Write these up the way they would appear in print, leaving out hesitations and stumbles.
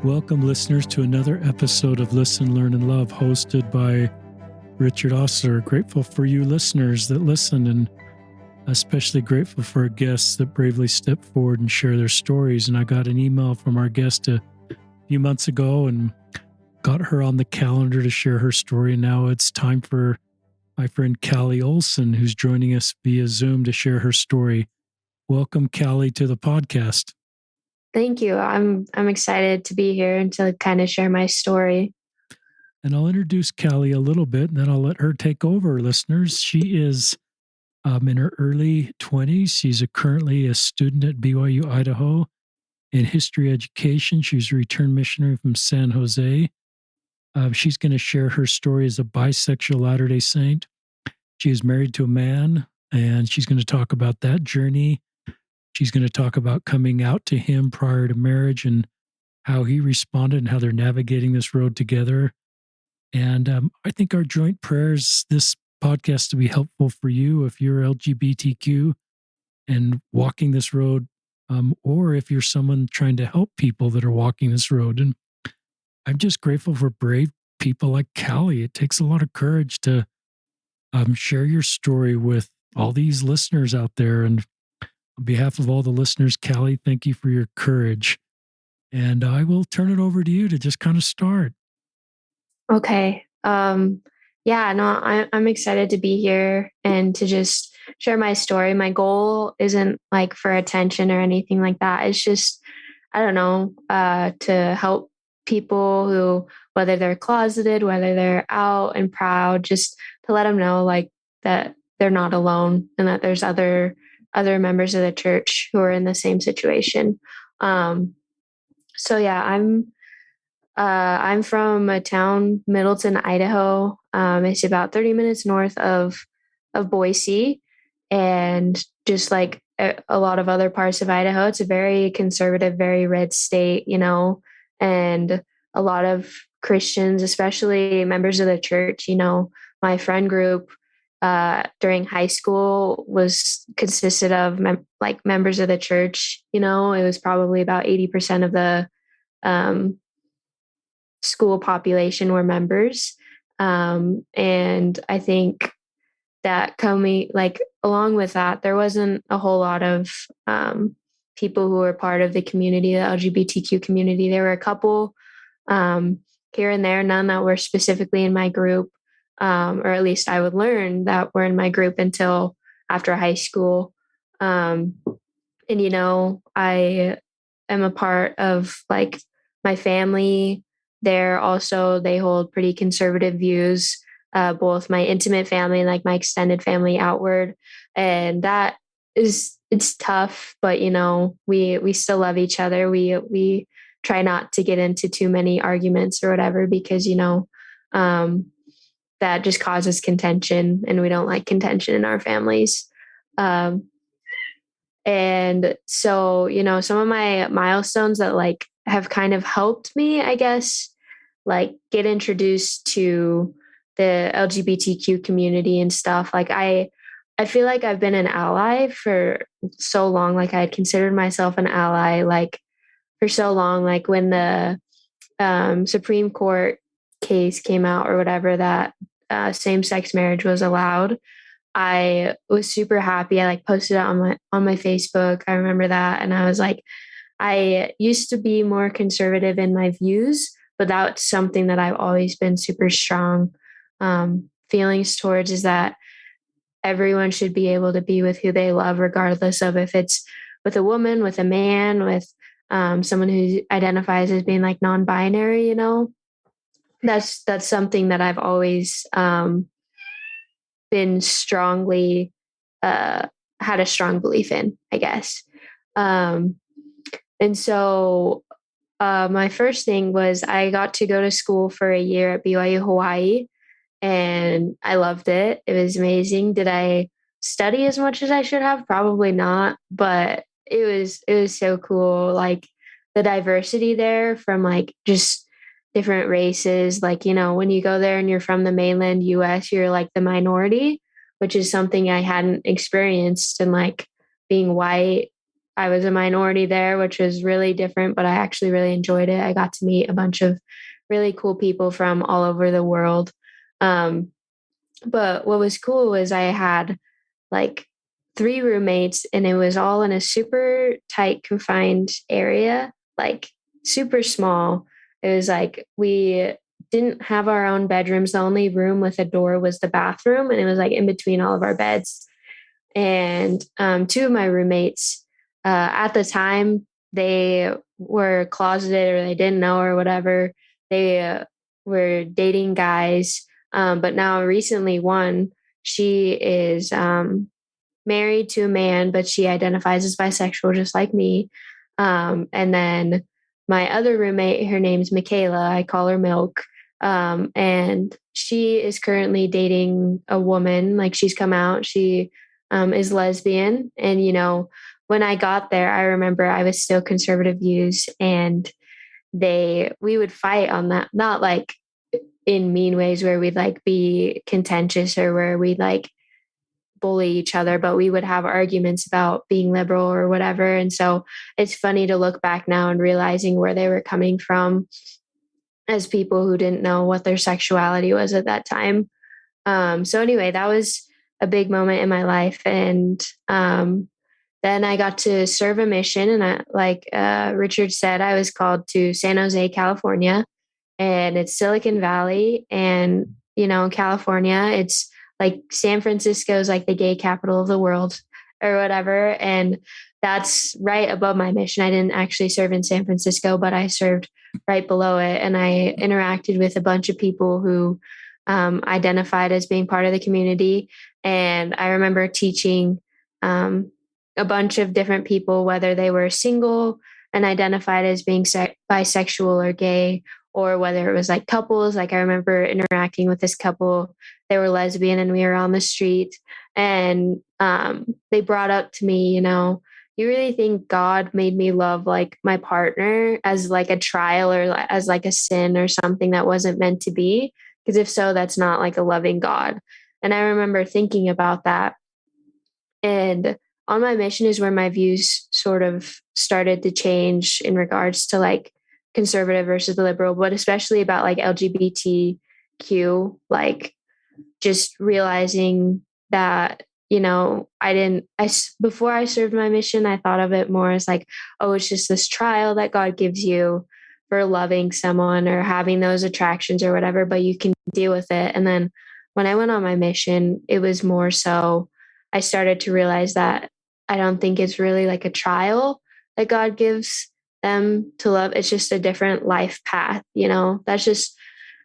Welcome, listeners, to another episode of Listen, Learn, and Love, hosted by Richard Osler. Grateful for you listeners that listen, and especially grateful for our guests that bravely step forward and share their stories. And I got an email from our guest a few months ago and got her on the calendar to share her story. And now it's time for my friend Callie Olsen, who's joining us via Zoom to share her story. Welcome, Callie, to the podcast. Thank you. I'm excited to be here and to kind of share my story. And I'll introduce Callie a little bit, and then I'll let her take over, listeners. She is in her early 20s. She's currently a student at BYU, Idaho, in history education. She's a returned missionary from San Jose. She's going to share her story as a bisexual Latter-day Saint. She is married to a man, and she's going to talk about that journey. She's going to talk about coming out to him prior to marriage and how he responded and how they're navigating this road together. And I think our joint prayers, this podcast, to be helpful for you if you're LGBTQ and walking this road, or if you're someone trying to help people that are walking this road. And I'm just grateful for brave people like Callie. It takes a lot of courage to share your story with all these listeners out there. And on behalf of all the listeners, Callie, thank you for your courage. And I will turn it over to you to just kind of start. Okay. I'm excited to be here and to just share my story. My goal isn't like for attention or anything like that. It's just, to help people who, whether they're closeted, whether they're out and proud, just to let them know like that they're not alone and that there's other members of the church who are in the same situation. I'm from a town, Middleton, Idaho. It's about 30 minutes north of Boise, and just like a lot of other parts of Idaho, it's a very conservative, very red state, and a lot of Christians, especially members of the church. My friend group during high school consisted of members of the church. It was probably about 80% of the school population were members. And I think that along with that, there wasn't a whole lot of people who were part of the community, the LGBTQ community. There were a couple here and there, none that were specifically in my group. Or at least I would learn that were in my group until after high school. I am a part of like my family there. Also, they hold pretty conservative views, both my intimate family and like my extended family outward. And it's tough, but we still love each other. We try not to get into too many arguments or whatever, because, that just causes contention, and we don't like contention in our families. And so, some of my milestones that like have kind of helped me, I guess, like get introduced to the LGBTQ community and stuff. Like I feel like I've been an ally for so long. Like I had considered myself an ally, like for so long, like when the Supreme Court case came out or whatever, that same-sex marriage was allowed. I was super happy. I like posted it on my Facebook. I remember that. And I was like, I used to be more conservative in my views, but that's something that I've always been super strong feelings towards, is that everyone should be able to be with who they love, regardless of if it's with a woman, with a man, with someone who identifies as being like non-binary, that's something that I've always been strongly had a strong belief in, I guess. And so my first thing was I got to go to school for a year at BYU Hawaii, and I loved it. It was amazing. Did I study as much as I should have? Probably not, but it was so cool. Like the diversity there from like just different races. Like, when you go there and you're from the mainland US, you're like the minority, which is something I hadn't experienced. And like being white I was a minority there, which was really different, but I actually really enjoyed it. I got to meet a bunch of really cool people from all over the world. Um, but what was cool was I had like 3 roommates, and it was all in a super tight, confined area, like, super small. It was like we didn't have our own bedrooms. The only room with a door was the bathroom, and it was, like, in between all of our beds. And, 2 of my roommates, at the time, they were closeted or they didn't know or whatever. They, were dating guys, but now recently one, she is, married to a man, but she identifies as bisexual just like me. And then my other roommate, her name's Michaela. I call her Milk. And she is currently dating a woman. Like she's come out. She is lesbian. And, when I got there, I remember I was still conservative views and we would fight on that, not like in mean ways where we'd like be contentious or where we'd like bully each other, but we would have arguments about being liberal or whatever. And so it's funny to look back now and realizing where they were coming from as people who didn't know what their sexuality was at that time. So anyway, that was a big moment in my life. And then I got to serve a mission. And like Richard said, I was called to San Jose, California, and it's Silicon Valley. And, California, it's like San Francisco is like the gay capital of the world or whatever. And that's right above my mission. I didn't actually serve in San Francisco, but I served right below it. And I interacted with a bunch of people who identified as being part of the community. And I remember teaching um, a bunch of different people, whether they were single and identified as being bisexual or gay, or whether it was like couples. Like I remember interacting with this couple, they were lesbian and we were on the street, and they brought up to me, you really think God made me love like my partner as like a trial or as like a sin or something that wasn't meant to be? Because if so, that's not like a loving God. And I remember thinking about that. And on my mission is where my views sort of started to change in regards to like conservative versus the liberal, but especially about like LGBTQ, like just realizing that, before I served my mission, I thought of it more as like, oh, it's just this trial that God gives you for loving someone or having those attractions or whatever, but you can deal with it. And then when I went on my mission, it was more so I started to realize that I don't think it's really like a trial that God gives them to love. It's just a different life path, That's just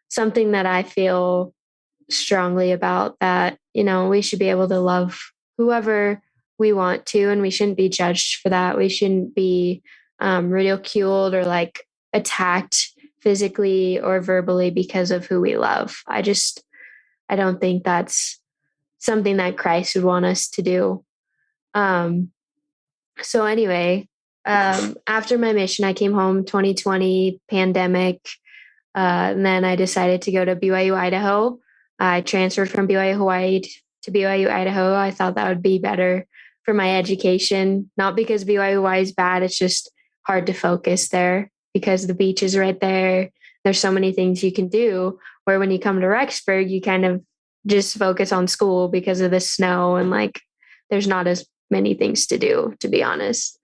something that I feel strongly about, that, we should be able to love whoever we want to, and we shouldn't be judged for that. We shouldn't be ridiculed or like attacked physically or verbally because of who we love. I don't think that's something that Christ would want us to do. Um, so anyway, after my mission, I came home 2020 pandemic. And then I decided to go to BYU, Idaho. I transferred from BYU, Hawaii to BYU, Idaho. I thought that would be better for my education, not because BYU, Hawaii is bad. It's just hard to focus there because the beach is right there. There's so many things you can do. Where when you come to Rexburg, you kind of just focus on school because of the snow and like there's not as many things to do, to be honest.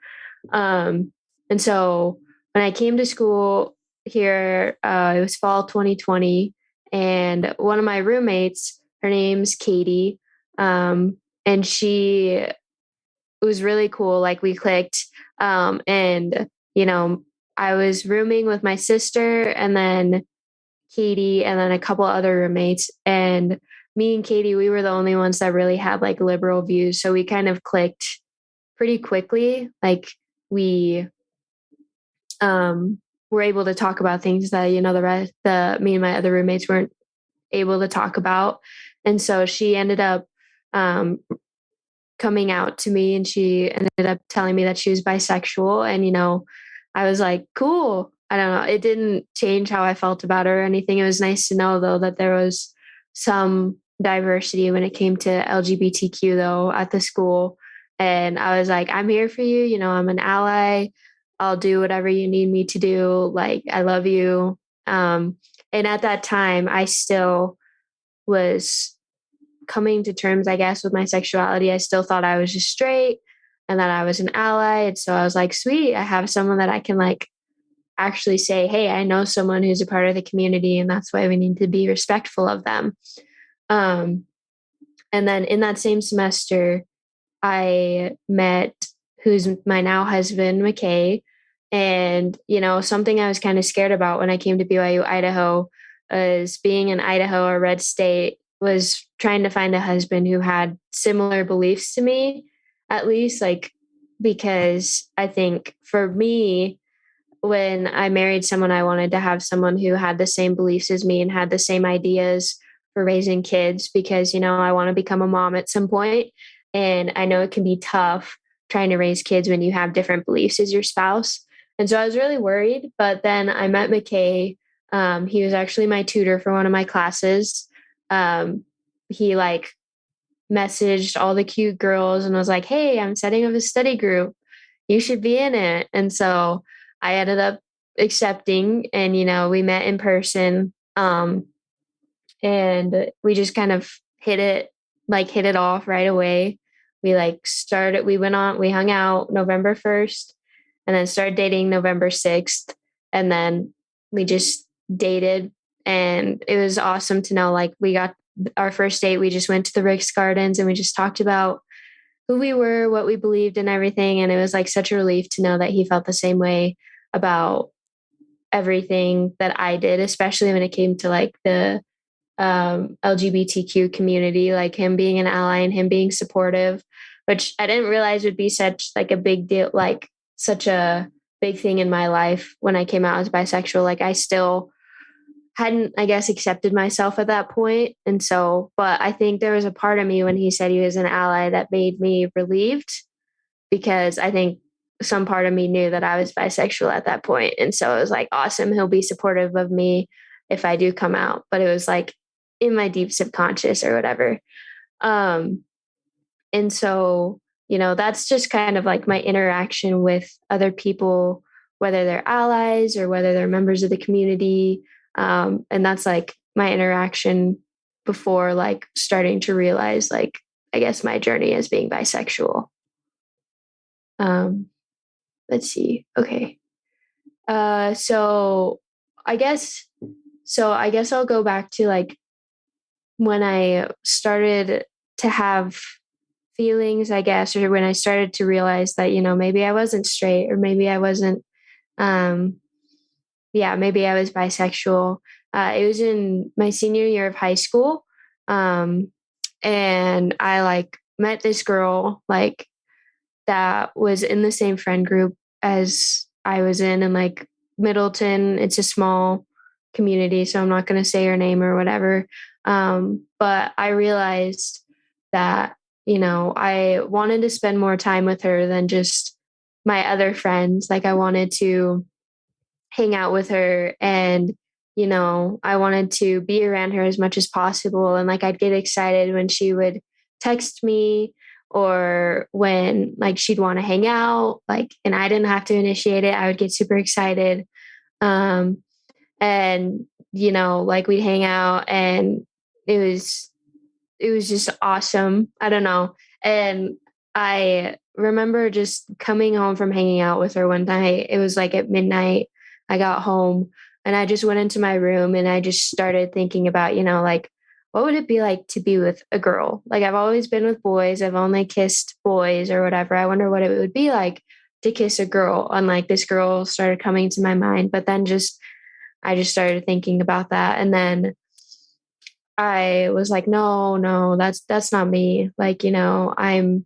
And so when I came to school here, it was fall 2020, and one of my roommates, her name's Katie, and she was really cool. Like we clicked, and I was rooming with my sister, and then Katie, and then a couple other roommates, and me and Katie, we were the only ones that really had like liberal views, so we kind of clicked pretty quickly. Like we were able to talk about things that the me and my other roommates weren't able to talk about. And so she ended up um, coming out to me, and she ended up telling me that she was bisexual. And I was like, cool. I don't know, it didn't change how I felt about her or anything. It was nice to know though that there was some diversity when it came to LGBTQ though at the school. And I was like, I'm here for you. You know, I'm an ally. I'll do whatever you need me to do. Like, I love you. Um, and at that time, I still was coming to terms, I guess, with my sexuality. I still thought I was just straight and that I was an ally. And so I was like, sweet, I have someone that I can like actually say, hey, I know someone who's a part of the community, and that's why we need to be respectful of them. Um, and then in that same semester, I met who's my now husband, McKay. And, you know, something I was kind of scared about when I came to BYU, Idaho, is being in Idaho, a red state, was trying to find a husband who had similar beliefs to me, at least, like, because I think for me, when I married someone, I wanted to have someone who had the same beliefs as me and had the same ideas for raising kids because, you know, I want to become a mom at some point. And I know it can be tough trying to raise kids when you have different beliefs as your spouse. And so I was really worried. But then I met McKay. He was actually my tutor for one of my classes. He like messaged all the cute girls and was like, hey, I'm setting up a study group, you should be in it. And so I ended up accepting, and, you know, we met in person. And we just kind of hit it off right away. We went on, we hung out November 1st and then started dating November 6th. And then we just dated. And it was awesome to know, like, we got our first date. We just went to the Rick's Gardens and we just talked about who we were, what we believed, and everything. And it was like such a relief to know that he felt the same way about everything that I did, especially when it came to like the LGBTQ community, like him being an ally and him being supportive, which I didn't realize would be such like a big deal, like such a big thing in my life when I came out as bisexual. Like I still hadn't, I guess, accepted myself at that point. And so, but I think there was a part of me when he said he was an ally that made me relieved because I think some part of me knew that I was bisexual at that point. And so it was like, awesome, he'll be supportive of me if I do come out. But it was like in my deep subconscious or whatever. Um, and so, you know, that's just kind of like my interaction with other people, whether they're allies or whether they're members of the community. And that's like my interaction before like starting to realize, like, I guess my journey as being bisexual. Um, let's see. Okay. So I guess I guess I'll go back to like when I started to have feelings, I guess, or when I started to realize that, you know, maybe I wasn't straight or maybe I wasn't, um, yeah, maybe I was bisexual. It was in my senior year of high school. Um, and I like met this girl like that was in the same friend group as I was in like Middleton. It's a small community, so I'm not going to say her name or whatever. But I realized that, you know, I wanted to spend more time with her than just my other friends. Like I wanted to hang out with her, and, you know, I wanted to be around her as much as possible. And like I'd get excited when she would text me or when like she'd want to hang out, like, and I didn't have to initiate it. I would get super excited. Um and, you know, like we'd hang out and it was it was just awesome. I don't know. And I remember just coming home from hanging out with her one night. It was like at midnight. I got home and I just went into my room and I just started thinking about, you know, like, what would it be like to be with a girl? Like, I've always been with boys, I've only kissed boys or whatever. I wonder what it would be like to kiss a girl. And like, this girl started coming to my mind. But then I just started thinking about that. And then I was like, no, no, that's not me. Like, you know, I'm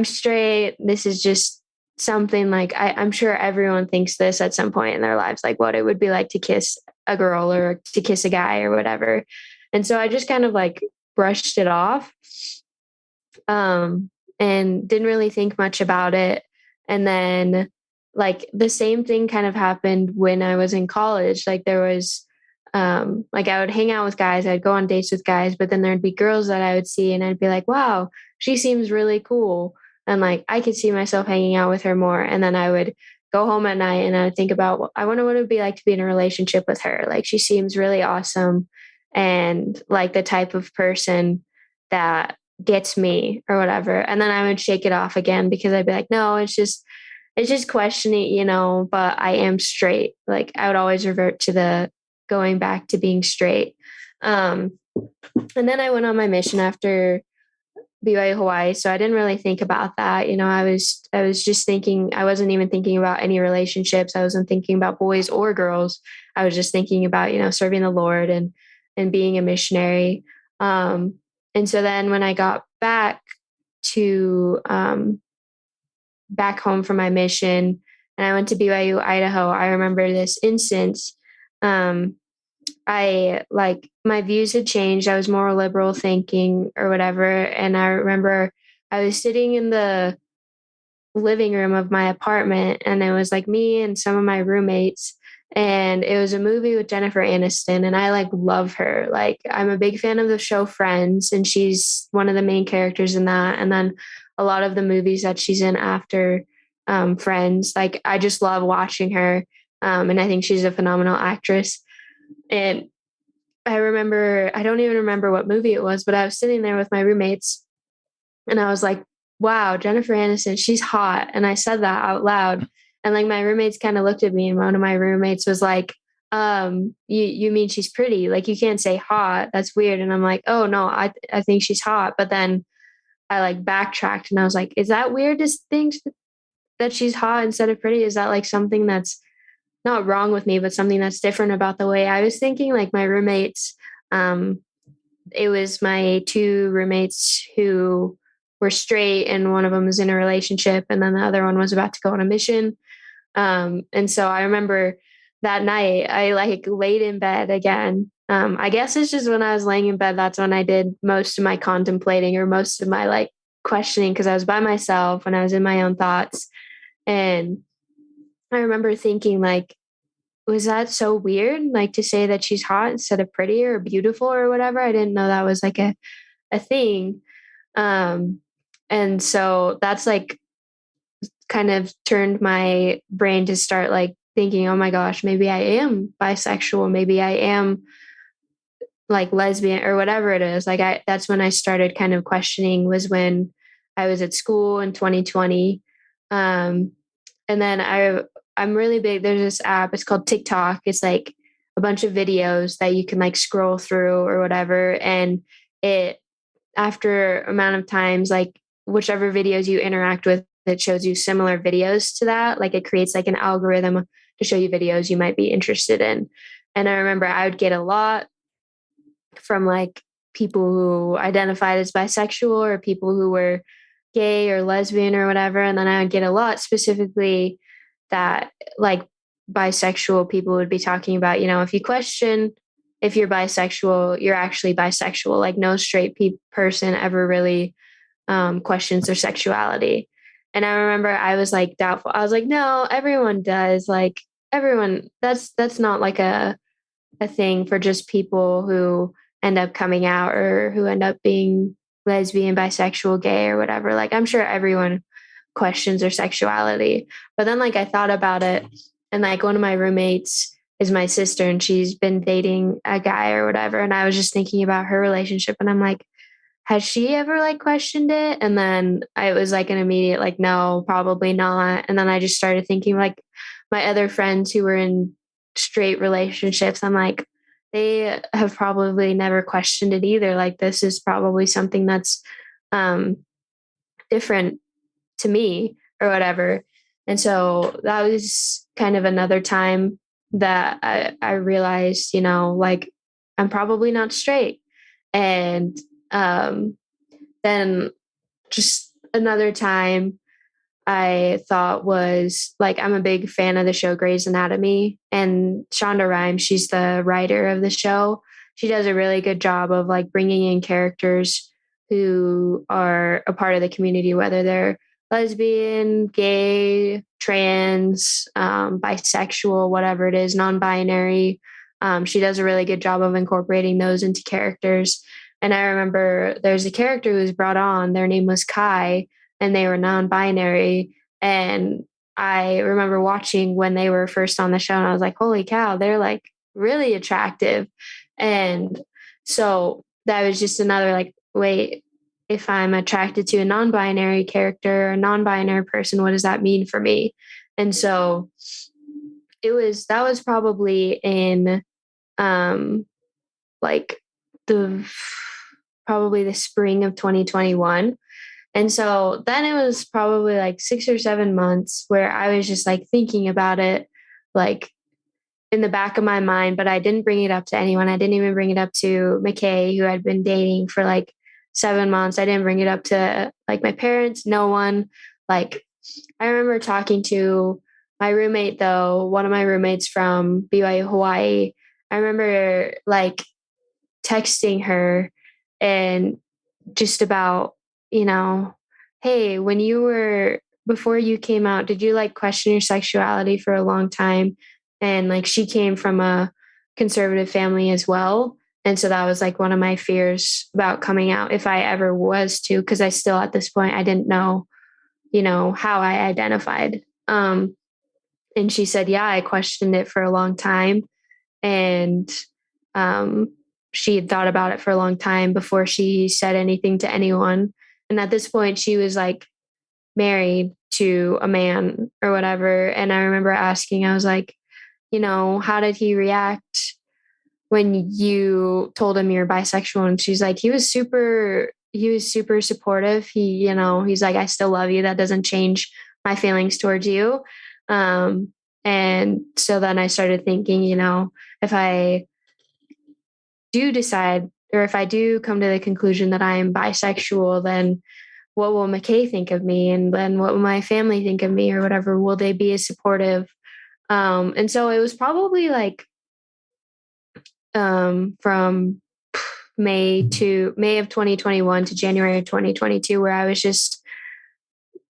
straight. This is just something like I'm sure everyone thinks this at some point in their lives, like what it would be like to kiss a girl or to kiss a guy or whatever. And so I just kind of like brushed it off, and didn't really think much about it. And then like the same thing kind of happened when I was in college. Like there was like I would hang out with guys, I'd go on dates with guys, but then there'd be girls that I would see and I'd be like, wow, she seems really cool. and like I could see myself hanging out with her more. And then I would go home at night and I would think about I wonder what it would be like to be in a relationship with her. Like she seems really awesome and like the type of person that gets me or whatever. And then I would shake it off again because I'd be like, no, it's just questioning, but I am straight. Like I would always revert to the going back to being straight. Um, and then I went on my mission after BYU Hawaii, so I didn't really think about that. I was just thinking. I wasn't even thinking about any relationships. I wasn't thinking about boys or girls. I was just thinking about serving the Lord and being a missionary. Um, and so then when I got to back home from my mission and I went to BYU Idaho, I remember this instance. Um, I like my views had changed. I was more liberal thinking or whatever. And I remember I was sitting in the living room of my apartment and it was like me and some of my roommates. And it was a movie with Jennifer Aniston and I like love her. Like I'm a big fan of the show Friends and she's one of the main characters in that. And then a lot of the movies that she's in after Friends, like I just love watching her. And I think she's a phenomenal actress. And I don't even remember what movie it was, but I was sitting there with my roommates and I was like, wow, Jennifer Aniston, she's hot. And I said that out loud. And like my roommates kind of looked at me and one of my roommates was like, you mean she's pretty? Like you can't say hot. That's weird. And I'm like, oh no, I think she's hot. But then I like backtracked and I was like, is that weird to think that she's hot instead of pretty? Is that like something that's not wrong with me, but something that's different about the way I was thinking? Like my roommates, um, it was my two roommates who were straight and one of them was in a relationship and then the other one was about to go on a mission. And so I remember that night I like laid in bed again. I guess it's just when I was laying in bed, that's when I did most of my contemplating or most of my like questioning because I was by myself and I was in my own thoughts. And I remember thinking like, was that so weird? Like to say that she's hot instead of pretty or beautiful or whatever. I didn't know that was like a thing. Um, and so that's like kind of turned my brain to start like thinking, oh my gosh, maybe I am bisexual. Maybe I am like lesbian or whatever it is. That's when I started kind of questioning was when I was at school in 2020. Um, and then I'm really big. There's this app. It's called TikTok. It's like a bunch of videos that you can like scroll through or whatever. And it after amount of times, like whichever videos you interact with, it shows you similar videos to that. Like it creates like an algorithm to show you videos you might be interested in. And I remember I would get a lot from like people who identified as bisexual or people who were gay or lesbian or whatever. And then I would get a lot specifically that like bisexual people would be talking about, if you question if you're bisexual, you're actually bisexual. Like no straight person ever really questions their sexuality. And I remember I was like doubtful. I was like, no, everyone does. Like everyone, that's not like a thing for just people who end up coming out or who end up being lesbian, bisexual, gay, or whatever. Like, I'm sure everyone questions their sexuality. But then, like, I thought about it, and like, one of my roommates is my sister, and she's been dating a guy or whatever. And I was just thinking about her relationship, and I'm like, has she ever like questioned it? And then I was like an immediate, like, no, probably not. And then I just started thinking, like, my other friends who were in straight relationships, I'm like, they have probably never questioned it either. Like, this is probably something that's um, different to me or whatever. And so that was kind of another time that I realized, like, I'm probably not straight. And um, then just another time I thought was like, I'm a big fan of the show Grey's Anatomy, and Shonda Rhimes, she's the writer of the show. She does a really good job of like bringing in characters who are a part of the community, whether they're lesbian, gay, trans, bisexual, whatever it is, non binary. She does a really good job of incorporating those into characters. And I remember there's a character who was brought on, their name was Kai, and they were non-binary. And I remember watching when they were first on the show, and I was like, holy cow, they're like really attractive. And so that was just another like, wait, if I'm attracted to a non-binary character, a non-binary person, what does that mean for me? And so that was probably in um like the probably the spring of 2021. And so then it was probably like 6 or 7 months where I was just like thinking about it, like in the back of my mind, but I didn't bring it up to anyone. I didn't even bring it up to McKay, who I'd been dating for like 7 months. I didn't bring it up to like my parents, no one. Like, I remember talking to my roommate, though, one of my roommates from BYU, Hawaii. I remember like texting her and just about, you know, hey, when you were, before you came out, did you like question your sexuality for a long time? And like she came from a conservative family as well. And so that was like one of my fears about coming out if I ever was to, because I still at this point, I didn't know, how I identified. And she said, yeah, I questioned it for a long time. And um, she had thought about it for a long time before she said anything to anyone. And at this point, she was like married to a man or whatever. And I remember asking, I was like, how did he react when you told him you're bisexual? And she's like, he was super supportive. He's like, I still love you. That doesn't change my feelings towards you. Um, and so then I started thinking, if I do decide, or if I do come to the conclusion that I am bisexual, then what will McKay think of me? And then what will my family think of me or whatever? Will they be as supportive? And so it was probably like from May of 2021 to January of 2022, where I was just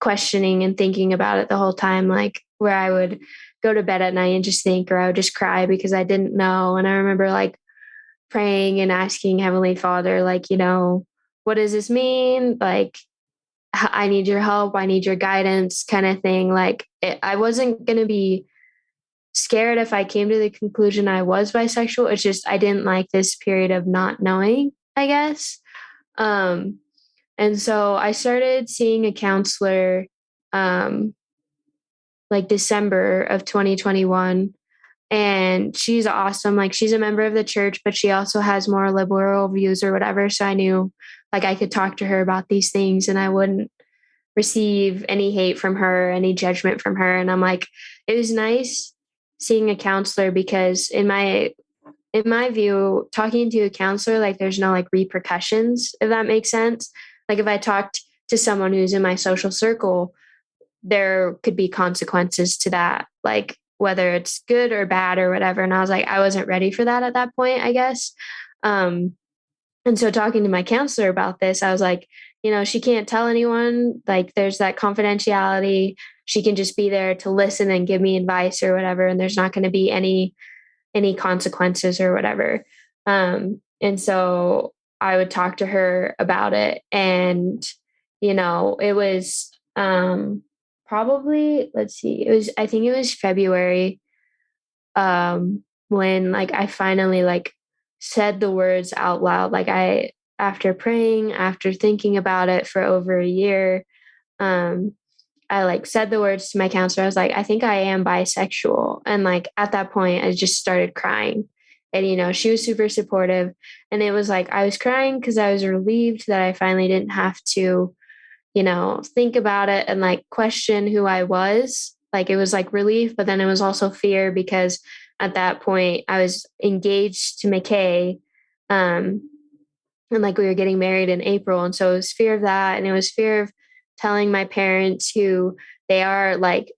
questioning and thinking about it the whole time, like where I would go to bed at night and just think, or I would just cry because I didn't know. And I remember like praying and asking Heavenly Father, like, what does this mean? Like, I need your help. I need your guidance, kind of thing. Like, I wasn't going to be scared if I came to the conclusion I was bisexual. It's just I didn't like this period of not knowing, I guess. Um, and so I started seeing a counselor um, like December of 2021. And she's awesome. Like, she's a member of the church, but she also has more liberal views or whatever. So I knew like I could talk to her about these things and I wouldn't receive any hate from her, any judgment from her. And I'm like, it was nice seeing a counselor because in my view, talking to a counselor, like there's no like repercussions, if that makes sense. Like if I talked to someone who's in my social circle, there could be consequences to that, like whether it's good or bad or whatever. And I was like, I wasn't ready for that at that point, I guess. Um, and so talking to my counselor about this, I was like, she can't tell anyone, like there's that confidentiality. She can just be there to listen and give me advice or whatever. And there's not going to be any consequences or whatever. And so I would talk to her about it. And, it was probably, let's see, I think it was February when like I finally like said the words out loud. Like after praying, after thinking about it for over a year, um, I like said the words to my counselor. I was like, I think I am bisexual. And like at that point, I just started crying. And, she was super supportive. And it was like I was crying because I was relieved that I finally didn't have to, think about it and like question who I was. Like it was like relief, but then it was also fear because at that point I was engaged to McKay. Um, and like we were getting married in April. And so it was fear of that. And it was fear of telling my parents who they are like,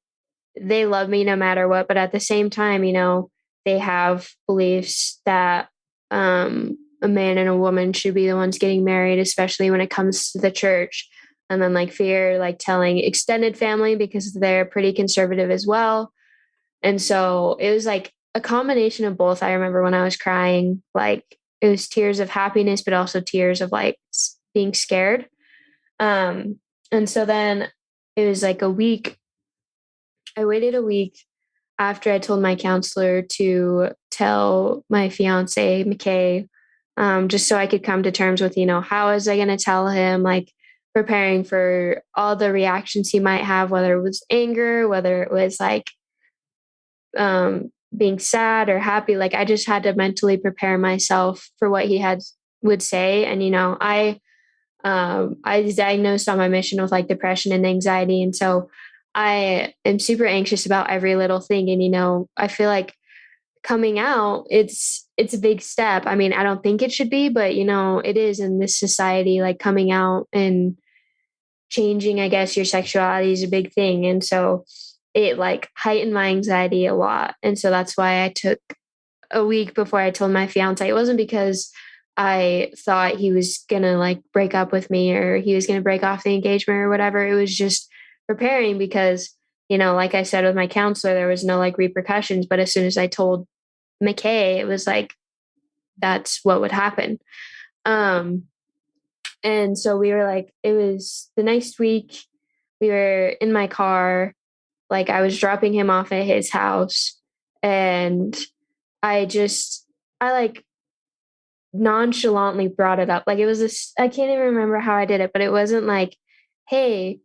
they love me no matter what. But at the same time, they have beliefs that a man and a woman should be the ones getting married, especially when it comes to the church. And then like fear, like telling extended family because they're pretty conservative as well. And so it was like a combination of both. I remember when I was crying, like it was tears of happiness, but also tears of like being scared. Um, And so then it was like a week. I waited a week after I told my counselor to tell my fiance, McKay, just so I could come to terms with, how was I going to tell him, like preparing for all the reactions he might have, whether it was anger, whether it was like being sad or happy. Like I just had to mentally prepare myself for what he had would say. And, I was diagnosed on my mission with like depression and anxiety. And so I am super anxious about every little thing. And, I feel like coming out, it's a big step. I mean, I don't think it should be, but it is in this society, like coming out and changing, I guess, your sexuality is a big thing. And so it like heightened my anxiety a lot. And so that's why I took a week before I told my fiance. It wasn't because I thought he was gonna like break up with me or he was gonna break off the engagement or whatever. It was just preparing because, like I said with my counselor, there was no like repercussions. But as soon as I told McKay, it was like that's what would happen. Um, and so we were like, it was the next week. We were in my car, like I was dropping him off at his house, and I just, I like nonchalantly brought it up. Like it was this, I can't even remember how I did it, but it wasn't like, hey,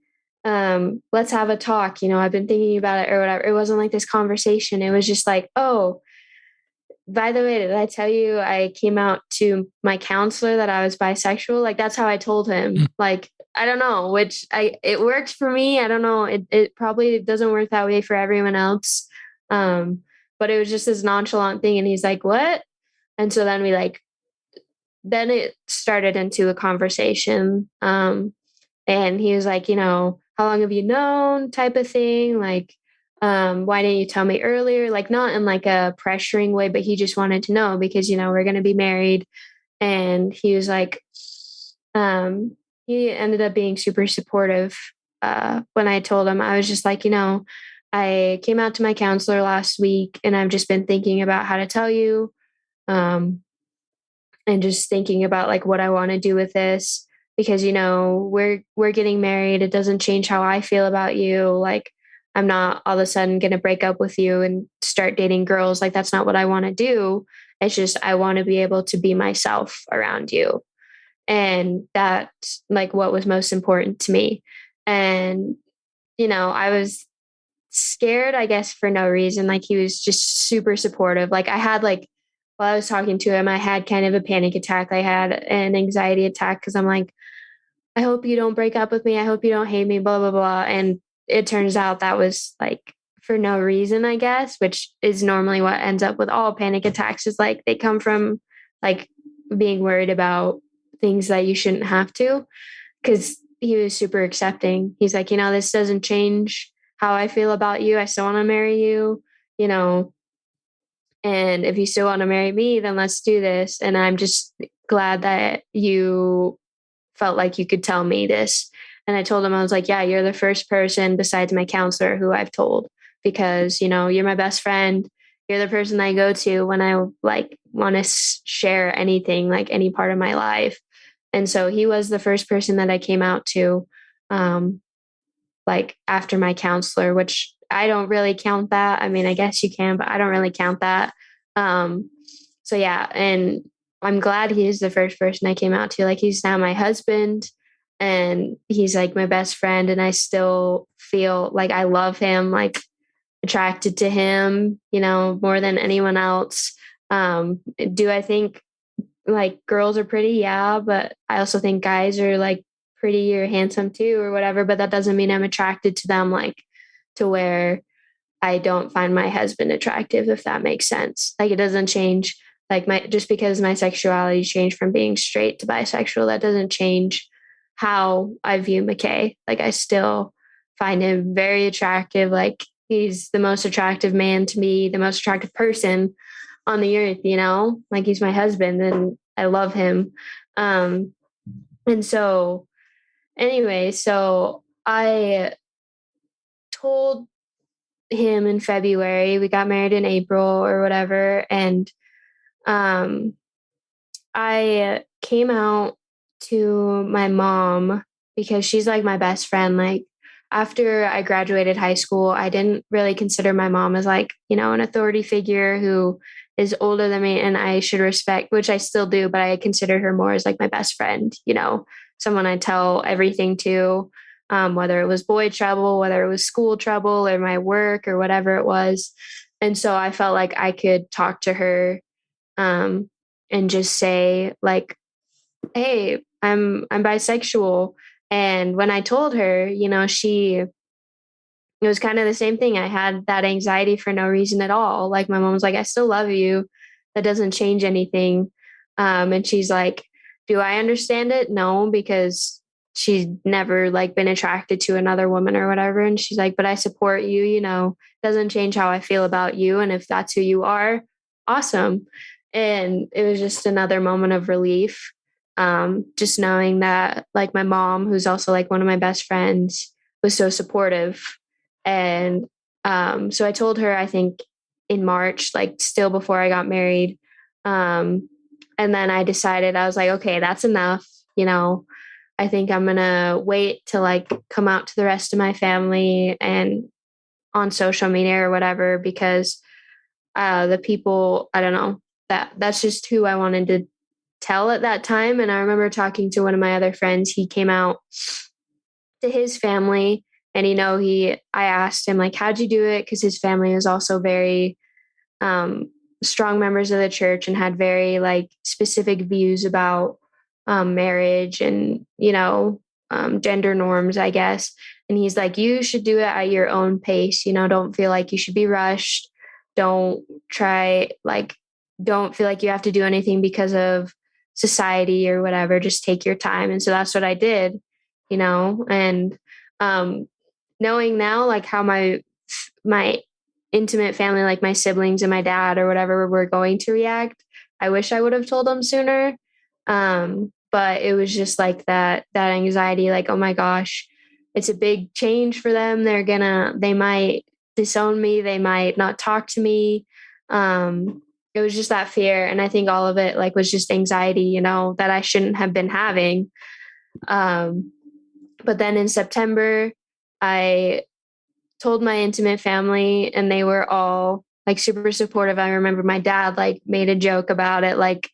let's have a talk. I've been thinking about it or whatever. It wasn't like this conversation. It was just like, oh, by the way, did I tell you I came out to my counselor that I was bisexual? Like that's how I told Mm. him. Like I don't know, which I it worked for me. I don't know. It probably doesn't work that way for everyone else. Um, but it was just this nonchalant thing, and he's like, "What?" And so then we like then it started into a conversation. And he was like, how long have you known type of thing? Like, why didn't you tell me earlier? Like, not in like a pressuring way, but he just wanted to know because, we're going to be married. And he was like, he ended up being super supportive. When I told him, I was just like, I came out to my counselor last week and I've just been thinking about how to tell you. Um, and just thinking about like what I want to do with this because we're getting married. It doesn't change how I feel about you. Like I'm not all of a sudden going to break up with you and start dating girls. Like that's not what I want to do. It's just I want to be able to be myself around you. And that's like what was most important to me. And I was scared, I guess, for no reason. Like he was just super supportive. Like I had like while I was talking to him, I had kind of a panic attack. I had an anxiety attack because I'm like, I hope you don't break up with me. I hope you don't hate me, blah, blah, blah. And it turns out that was like for no reason, I guess, which is normally what ends up with all panic attacks is like they come from like being worried about things that you shouldn't have to because he was super accepting. He's like, this doesn't change how I feel about you. I still want to marry you, you know, and if you still want to marry me, then let's do this. And I'm just glad that you felt like you could tell me this. And I told him, I was like, yeah, you're the first person besides my counselor who I've told because, you're my best friend. You're the person I go to when I like want to share anything, like any part of my life. And so he was the first person that I came out to, um, like after my counselor, which I don't really count that. I mean, I guess you can, but I don't really count that. Um, so yeah, and I'm glad he's the first person I came out to. Like he's now my husband and he's like my best friend and I still feel like I love him, like attracted to him, more than anyone else. Do I think like girls are pretty? Yeah, but I also think guys are like pretty or handsome too or whatever, but that doesn't mean I'm attracted to them like to where I don't find my husband attractive, if that makes sense. Like it doesn't change like my just because my sexuality changed from being straight to bisexual, that doesn't change how I view McKay. Like I still find him very attractive. Like he's the most attractive man to me, the most attractive person on the earth, like he's my husband and I love him. Um, and so anyway, so I told him in February, we got married in April or whatever. And um, I came out to my mom because she's like my best friend. Like after I graduated high school, I didn't really consider my mom as like, an authority figure who is older than me and I should respect, which I still do, but I consider her more as like my best friend, someone I tell everything to, whether it was boy trouble, whether it was school trouble or my work or whatever it was. And so I felt like I could talk to her, um, and just say like, "Hey, I'm bisexual." And when I told her, it was kind of the same thing. I had that anxiety for no reason at all. Like my mom was like, "I still love you. That doesn't change anything." And she's like, "Do I understand it?" No, because she's never like been attracted to another woman or whatever. And she's like, "But I support you, doesn't change how I feel about you. And if that's who you are, awesome." And it was just another moment of relief. Just knowing that like my mom, who's also like one of my best friends, was so supportive. And so I told her, I think in March, like still before I got married. Um, and then I decided, I was like, okay, that's enough. You know, I think I'm going to wait to like come out to the rest of my family and on social media or whatever, because the people, I don't know, that's just who I wanted to tell at that time. And I remember talking to one of my other friends. He came out to his family, and I asked him like, how'd you do it, because his family is also very um, strong members of the church and had very like specific views about marriage and gender norms, I guess. And he's like, you should do it at your own pace. Don't feel like you should be rushed. Don't try like don't feel like you have to do anything because of society or whatever. Just take your time. And so that's what I did. And um, knowing now like how my intimate family, like my siblings and my dad or whatever, were going to react. I wish I would have told them sooner. But it was just like that anxiety, like, oh my gosh, it's a big change for them. They might disown me, they might not talk to me. It was just that fear. And I think all of it like was just anxiety, that I shouldn't have been having. Um, but then in September, I told my intimate family and they were all like super supportive. I remember my dad like made a joke about it, like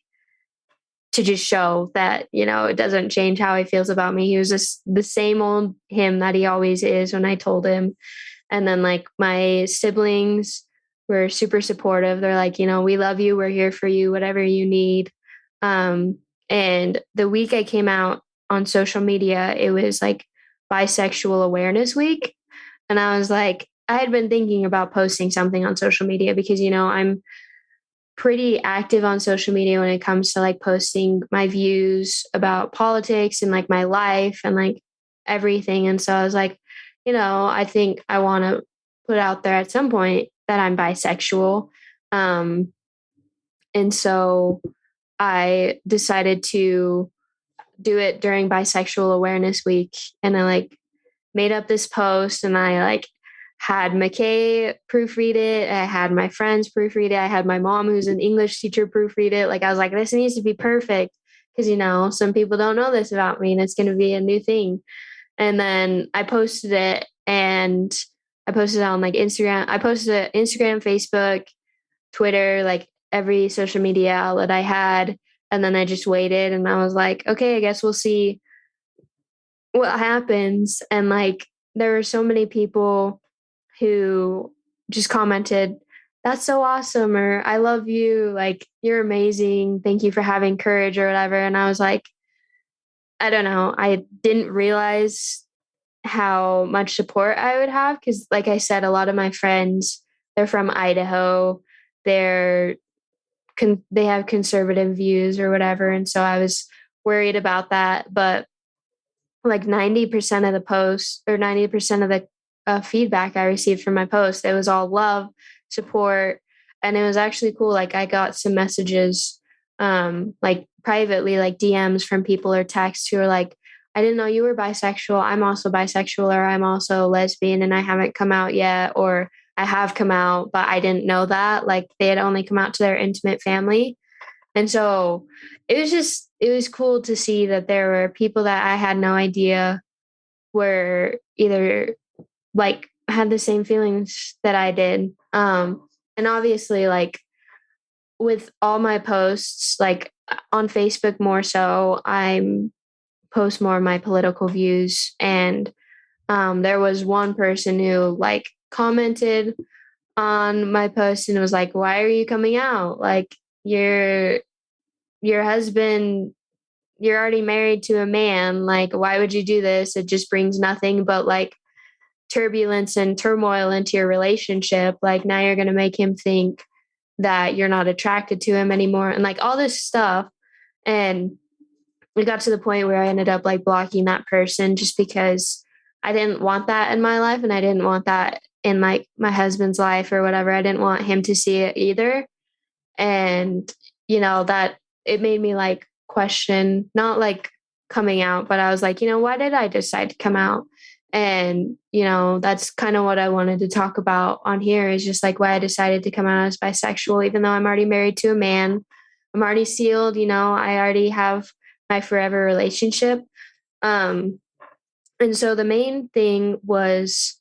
to just show that, it doesn't change how he feels about me. He was just the same old him that he always is when I told him. And then like my siblings were super supportive. They're like, we love you. We're here for you, whatever you need. Um, and the week I came out on social media, it was like Bisexual Awareness Week. And I was like, I had been thinking about posting something on social media because, I'm pretty active on social media when it comes to like posting my views about politics and like my life and like everything. And so I was like, I think I want to put out there at some point that I'm bisexual. Um, and so I decided to do it during Bisexual Awareness Week. And I like made up this post and I like had McKay proofread it. I had my friends proofread it. I had my mom, who's an English teacher, proofread it. Like I was like, this needs to be perfect because some people don't know this about me and it's going to be a new thing. And then I posted it and I posted it on like Instagram. I posted it Instagram, Facebook, Twitter, like every social media outlet I had. And then I just waited and I was like, okay, I guess we'll see what happens. And like there were so many people who just commented, that's so awesome, or I love you, like you're amazing, thank you for having courage or whatever. And I was like, I don't know, I didn't realize how much support I would have because like I said, a lot of my friends, they're from Idaho, they're they have conservative views or whatever, and so I was worried about that. But like 90% of the posts or 90% of the feedback I received from my post, it was all love, support. And it was actually cool. Like I got some messages, like privately, like DMs from people or texts who are like, I didn't know you were bisexual. I'm also bisexual, or I'm also lesbian and I haven't come out yet, or I have come out, but I didn't know that. Like they had only come out to their intimate family. And so it was cool to see that there were people that I had no idea were either like had the same feelings that I did. And obviously, like with all my posts, like on Facebook more so, I'm post more of my political views. And there was one person who like commented on my post and was like, "Why are you coming out? Like your husband, you're already married to a man. Like, why would you do this? It just brings nothing but like turbulence and turmoil into your relationship. Like now you're going to make him think that you're not attracted to him anymore," and like all this stuff. And it got to the point where I ended up like blocking that person just because I didn't want that in my life and I didn't want that in my husband's life or whatever. I didn't want him to see it either. And that it made me like question, not like coming out, but I was like, why did I decide to come out? And that's kind of what I wanted to talk about on here, is just like why I decided to come out as bisexual, even though I'm already married to a man. I'm already sealed. I already have my forever relationship. um and so the main thing was,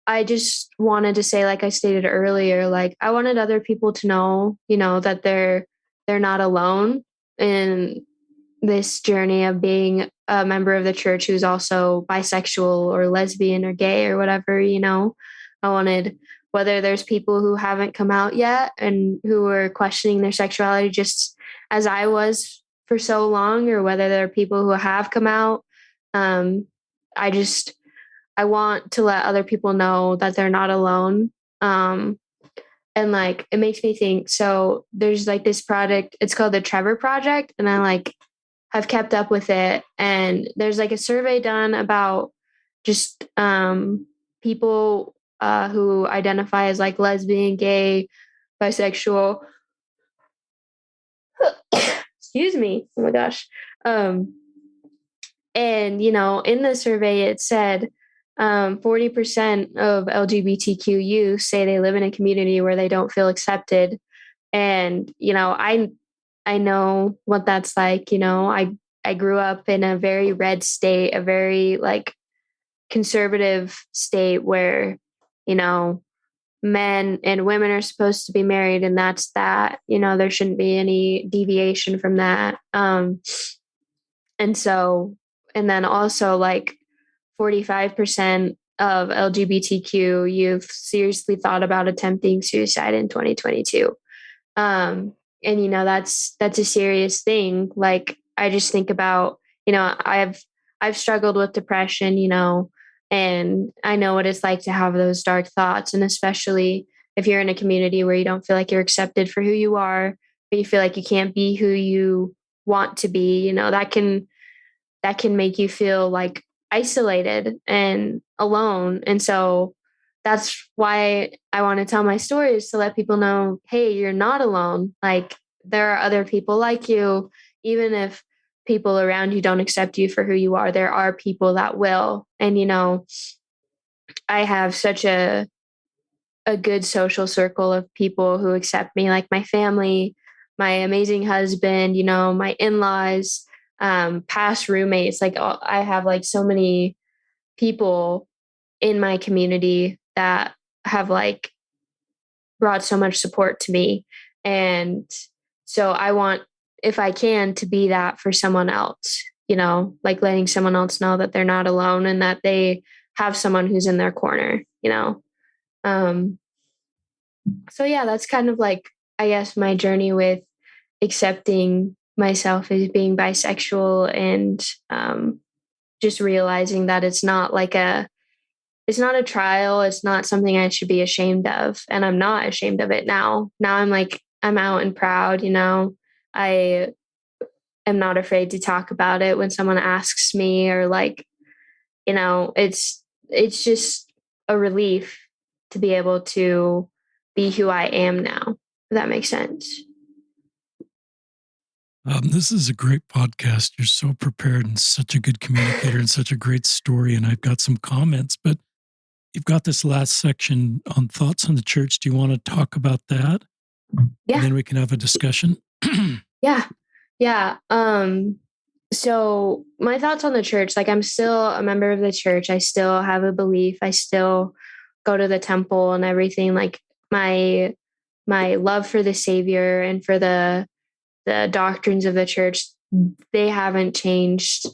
I just wanted to say, like I stated earlier, like I wanted other people to know, that they're not alone in this journey of being a member of the church who's also bisexual or lesbian or gay or whatever. I wanted, whether there's people who haven't come out yet and who are questioning their sexuality just as I was for so long, or whether there are people who have come out. Um, I just I want to let other people know that they're not alone. Um, and like it makes me think. So there's like this project. It's called the Trevor Project, and I like have kept up with it. And there's like a survey done about just people who identify as like lesbian, gay, bisexual. Excuse me. Oh my gosh. Um, And, in the survey, it said 40% of LGBTQ youth say they live in a community where they don't feel accepted. And, I know what that's like. I grew up in a very red state, a very like conservative state where, you know, men and women are supposed to be married, and that's that. There shouldn't be any deviation from that. And so, and then also like 45% of LGBTQ youth seriously thought about attempting suicide in 2022. And that's a serious thing. Like I just think about, I've struggled with depression, and I know what it's like to have those dark thoughts. And especially if you're in a community where you don't feel like you're accepted for who you are, or you feel like you can't be who you want to be, that can make you feel like isolated and alone. And so that's why I want to tell my stories, to let people know, hey, you're not alone. Like there are other people like you. Even if people around you don't accept you for who you are, there are people that will. And I have such a good social circle of people who accept me, like my family, my amazing husband, my in-laws, past roommates. Like I have like so many people in my community that have like brought so much support to me. And so I want, if I can, to be that for someone else, like letting someone else know that they're not alone and that they have someone who's in their corner. Um, so yeah, that's kind of like, I guess, my journey with accepting myself as being bisexual, and just realizing that it's not a trial. It's not something I should be ashamed of. And I'm not ashamed of it now. Now I'm like, I'm out and proud. I am not afraid to talk about it when someone asks me, or like, it's just a relief to be able to be who I am now. If that makes sense. This is a great podcast. You're so prepared and such a good communicator and such a great story. And I've got some comments, but you've got this last section on thoughts on the church. Do you want to talk about that? Yeah. And then we can have a discussion. Yeah. Yeah. So my thoughts on the church, like I'm still a member of the church. I still have a belief. I still go to the temple and everything. Like my my love for the Savior and for the doctrines of the church, they haven't changed.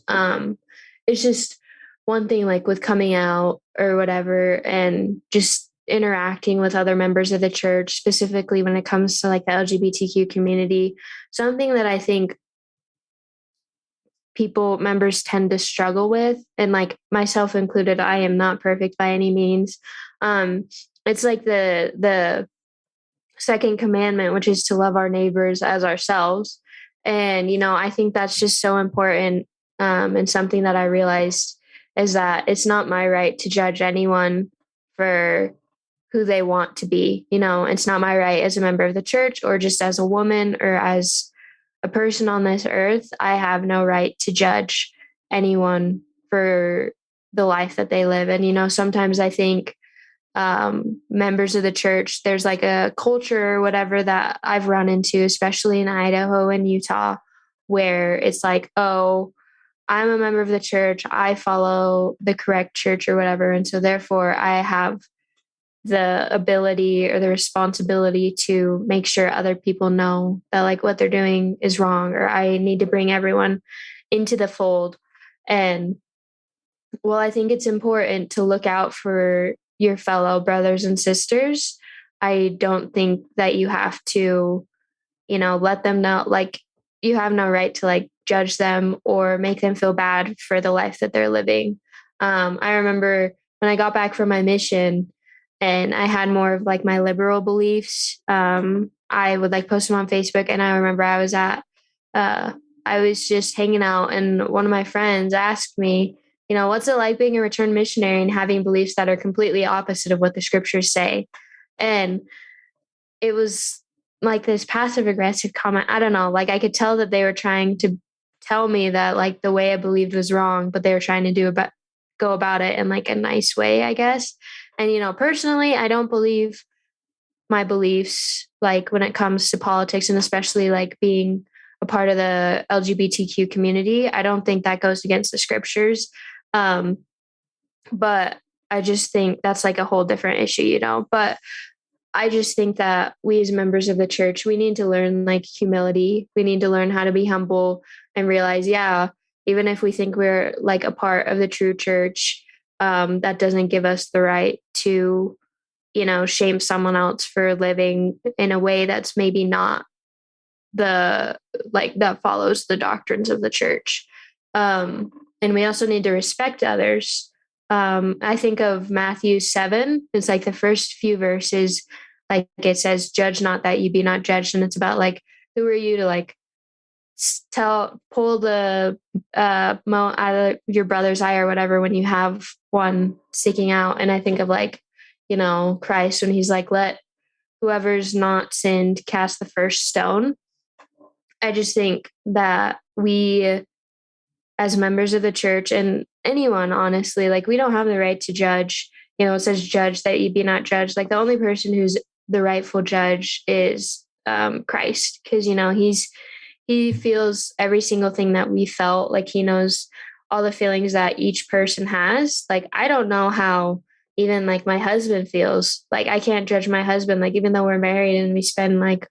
It's just one thing like with coming out or whatever and just interacting with other members of the church, specifically when it comes to like the LGBTQ community, something that I think people members tend to struggle with, and like myself included, I am not perfect by any means. um it's like the second commandment, which is to love our neighbors as ourselves. And I think that's just so important. And something that I realized is that it's not my right to judge anyone for who they want to be. It's not my right as a member of the church or just as a woman or as a person on this earth. I have no right to judge anyone for the life that they live. And, sometimes I think members of the church, there's like a culture or whatever that I've run into, especially in Idaho and Utah, where it's like, oh, I'm a member of the church, I follow the correct church or whatever. And so therefore I have the ability or the responsibility to make sure other people know that like what they're doing is wrong, or I need to bring everyone into the fold. And well, I think it's important to look out for your fellow brothers and sisters. I don't think that you have to, let them know, like, you have no right to like judge them or make them feel bad for the life that they're living. I remember when I got back from my mission and I had more of like my liberal beliefs, I would like post them on Facebook. And I remember uh, I was just hanging out, and one of my friends asked me, what's it like being a returned missionary and having beliefs that are completely opposite of what the scriptures say? And it was like this passive aggressive comment. I don't know. Like I could tell that they were trying to tell me that like the way I believed was wrong, but they were trying to go about it in like a nice way, I guess. And personally, I don't believe my beliefs like when it comes to politics, and especially like being a part of the LGBTQ community. I don't think that goes against the scriptures. Um, but I just think that's like a whole different issue. But I just think that we as members of the church, we need to learn like humility. We need to learn how to be humble and realize, yeah, even if we think we're like a part of the true church, that doesn't give us the right to, shame someone else for living in a way that's maybe not the like that follows the doctrines of the church. Um, and we also need to respect others. I think of Matthew 7. It's like the first few verses, like it says, judge not that you be not judged. And it's about like, who are you to like pull the mote out of your brother's eye or whatever when you have one sticking out. And I think of like, Christ when he's like, let whoever's not sinned cast the first stone. I just think that we, as members of the church and anyone, honestly, like we don't have the right to judge. It says, judge that you be not judged. Like the only person who's the rightful judge is Christ, because, he feels every single thing that we felt. Like he knows all the feelings that each person has. Like I don't know how even like my husband feels. Like I can't judge my husband. Like even though we're married and we spend like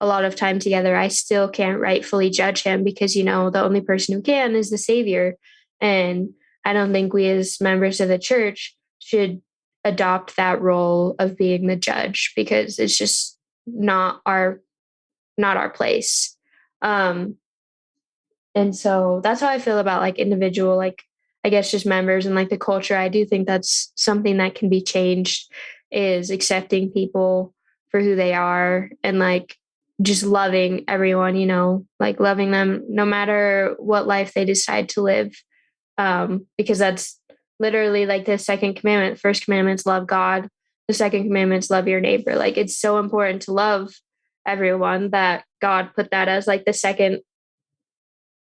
a lot of time together, I still can't rightfully judge him because, the only person who can is the Savior. And I don't think we as members of the church should adopt that role of being the judge, because it's just not our place. Um, and so that's how I feel about like individual, like I guess just members and like the culture. I do think that's something that can be changed, is accepting people for who they are and like just loving everyone, like loving them no matter what life they decide to live. Because that's literally like the second commandment. First commandment's love God. The second commandment's love your neighbor. Like it's so important to love everyone that God put that as like the second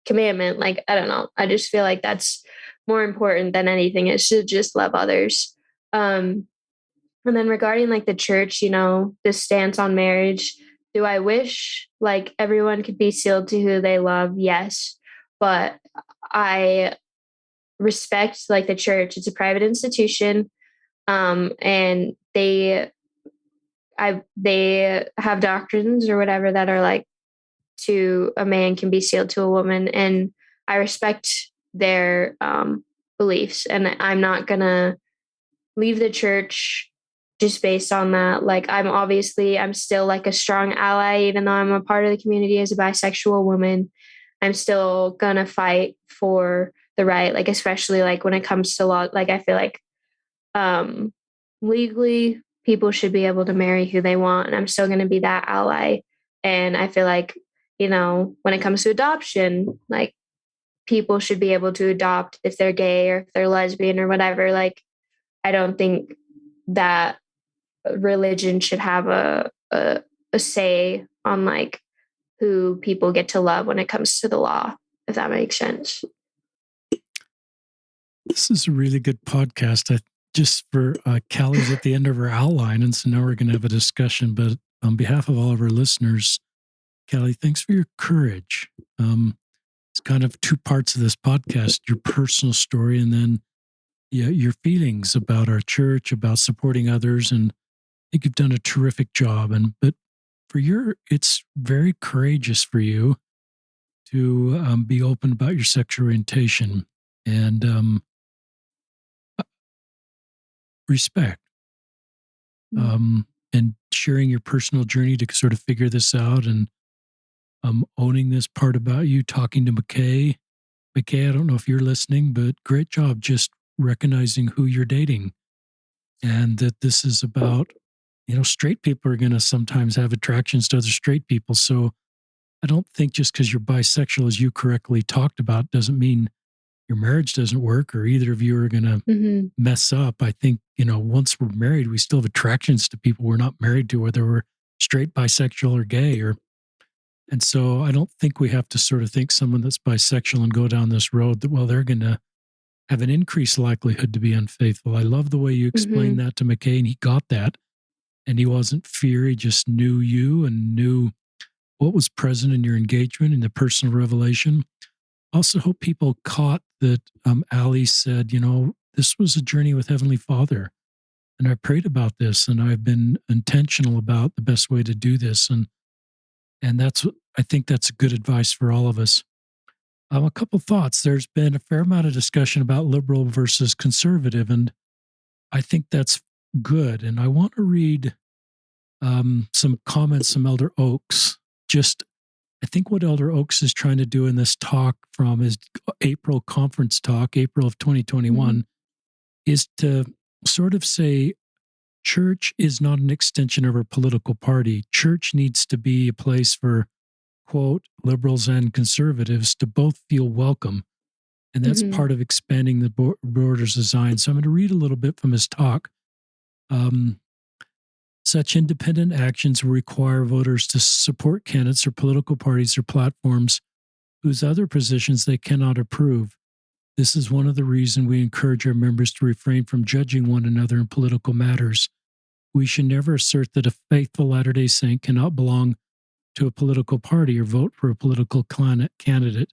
commandment. Like, I don't know. I just feel like that's more important than anything. It should just love others. Um, and then regarding like the church, this stance on marriage, do I wish like everyone could be sealed to who they love? Yes. But I respect like the church. It's a private institution, and they have doctrines or whatever that are like to a man can be sealed to a woman, and I respect their beliefs, and I'm not gonna leave the church just based on that. Like I'm still like a strong ally, even though I'm a part of the community as a bisexual woman. I'm still gonna fight for the right, like especially like when it comes to law. Like I feel like um, legally people should be able to marry who they want, and I'm still gonna be that ally. And I feel like when it comes to adoption, like people should be able to adopt if they're gay or if they're lesbian or whatever. Like I don't think that religion should have a say on like who people get to love when it comes to the law, if that makes sense. This is a really good podcast. Just for Callie's at the end of her outline, and so now we're going to have a discussion. But on behalf of all of our listeners, Callie, thanks for your courage. It's kind of two parts of this podcast: your personal story, and then your feelings about our church, about supporting others. And I think you've done a terrific job. But it's very courageous for you to be open about your sexual orientation and respect, and sharing your personal journey to sort of figure this out, and owning this part about you, talking to McKay. McKay, I don't know if you're listening, but great job just recognizing who you're dating, and that this is about, straight people are going to sometimes have attractions to other straight people. So I don't think just because you're bisexual, as you correctly talked about, doesn't mean your marriage doesn't work or either of you are going to mess up. I think, once we're married, we still have attractions to people we're not married to, whether we're straight, bisexual, or gay. And so I don't think we have to sort of think someone that's bisexual and go down this road that, well, they're going to have an increased likelihood to be unfaithful. I love the way you explained that to McKay, and he got that. And he wasn't fear, he just knew you and knew what was present in your engagement and the personal revelation. Also hope people caught that Ali said, this was a journey with Heavenly Father. And I prayed about this, and I've been intentional about the best way to do this. And I think that's good advice for all of us. A couple thoughts. There's been a fair amount of discussion about liberal versus conservative, and I think that's good. And I want to read some comments from Elder Oaks. I think what Elder Oaks is trying to do in this talk from his April conference talk, April of 2021, is to sort of say church is not an extension of our political party. Church needs to be a place for, quote, liberals and conservatives to both feel welcome. And that's part of expanding the borders of Zion. So I'm going to read a little bit from his talk. Such independent actions will require voters to support candidates or political parties or platforms whose other positions they cannot approve. This is one of the reasons we encourage our members to refrain from judging one another in political matters. We should never assert that a faithful Latter-day Saint cannot belong to a political party or vote for a political candidate.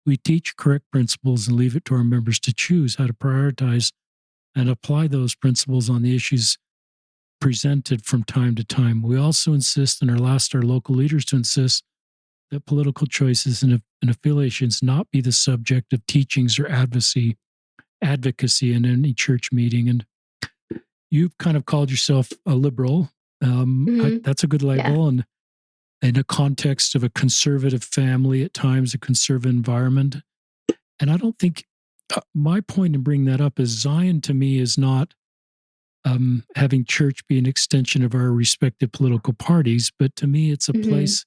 We teach correct principles and leave it to our members to choose how to prioritize and apply those principles on the issues presented from time to time. We also insist, and ask our local leaders to insist, that political choices and affiliations not be the subject of teachings or advocacy in any church meeting. And you've kind of called yourself a liberal. That's a good label. Yeah. And in a context of a conservative family, at times a conservative environment. And I don't think my point in bringing that up is Zion to me is not having church be an extension of our respective political parties, but to me, it's a place,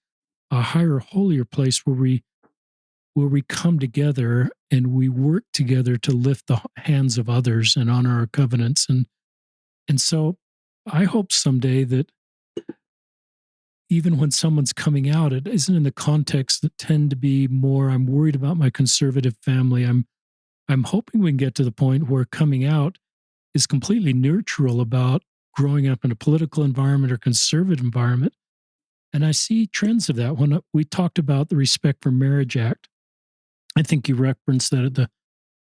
a higher, holier place where we come together and we work together to lift the hands of others and honor our covenants. And so I hope someday that even when someone's coming out, it isn't in the context that tend to be more, I'm worried about my conservative family. I'm hoping we can get to the point where coming out is completely neutral about growing up in a political environment or conservative environment. And I see trends of that. When we talked about the Respect for Marriage Act, I think you referenced that at the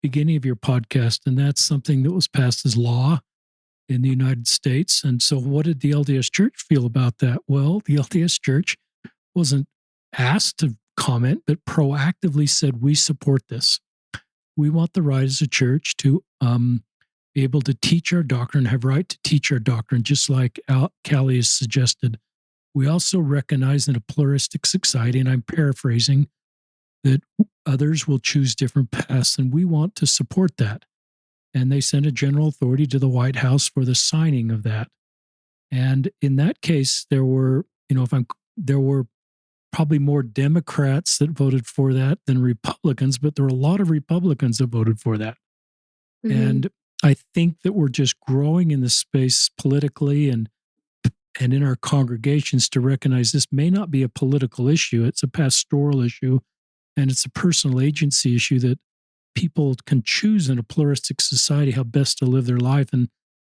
beginning of your podcast, and that's something that was passed as law in the United States. And so, what did the LDS Church feel about that? Well, the LDS Church wasn't asked to comment, but proactively said, we support this. We want the right as a church to be able to teach our doctrine, have right to teach our doctrine, just like Callie has suggested. We also recognize in a pluralistic society, and I'm paraphrasing, that others will choose different paths, and we want to support that. And they sent a general authority to the White House for the signing of that. And in that case, there were, there were probably more Democrats that voted for that than Republicans, but there were a lot of Republicans that voted for that. Mm-hmm. And I think that we're just growing in this space politically and in our congregations to recognize this may not be a political issue. It's a pastoral issue, and it's a personal agency issue that people can choose in a pluralistic society how best to live their life. And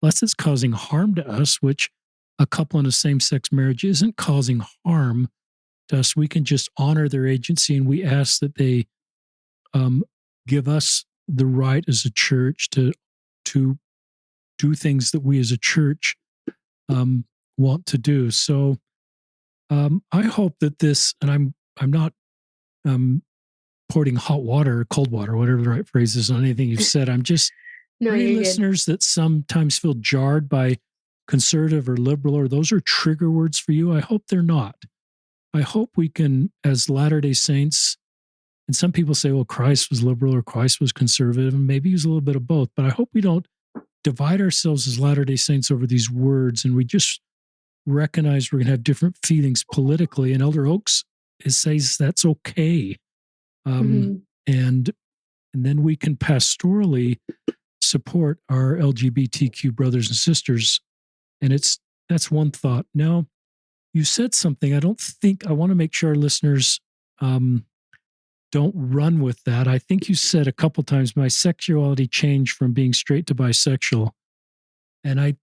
unless it's causing harm to us, which a couple in a same sex marriage isn't causing harm to us, we can just honor their agency, and we ask that they give us the right as a church to do things that we as a church want to do. So I hope that this, and I'm not pouring hot water or cold water, whatever the right phrase is on anything you've said. I'm just No, for any you're good. listeners that sometimes feel jarred by conservative or liberal, or those are trigger words for you. I hope they're not. I hope we can, as Latter-day Saints, and some people say, well, Christ was liberal or Christ was conservative, and maybe he's a little bit of both, but I hope we don't divide ourselves as Latter-day Saints over these words, and we just recognize we're going to have different feelings politically. And Elder Oaks says that's okay. Mm-hmm. And then we can pastorally support our LGBTQ brothers and sisters. And that's one thought. Now, you said something. I want to make sure our listeners don't run with that. I think you said a couple times, my sexuality changed from being straight to bisexual. And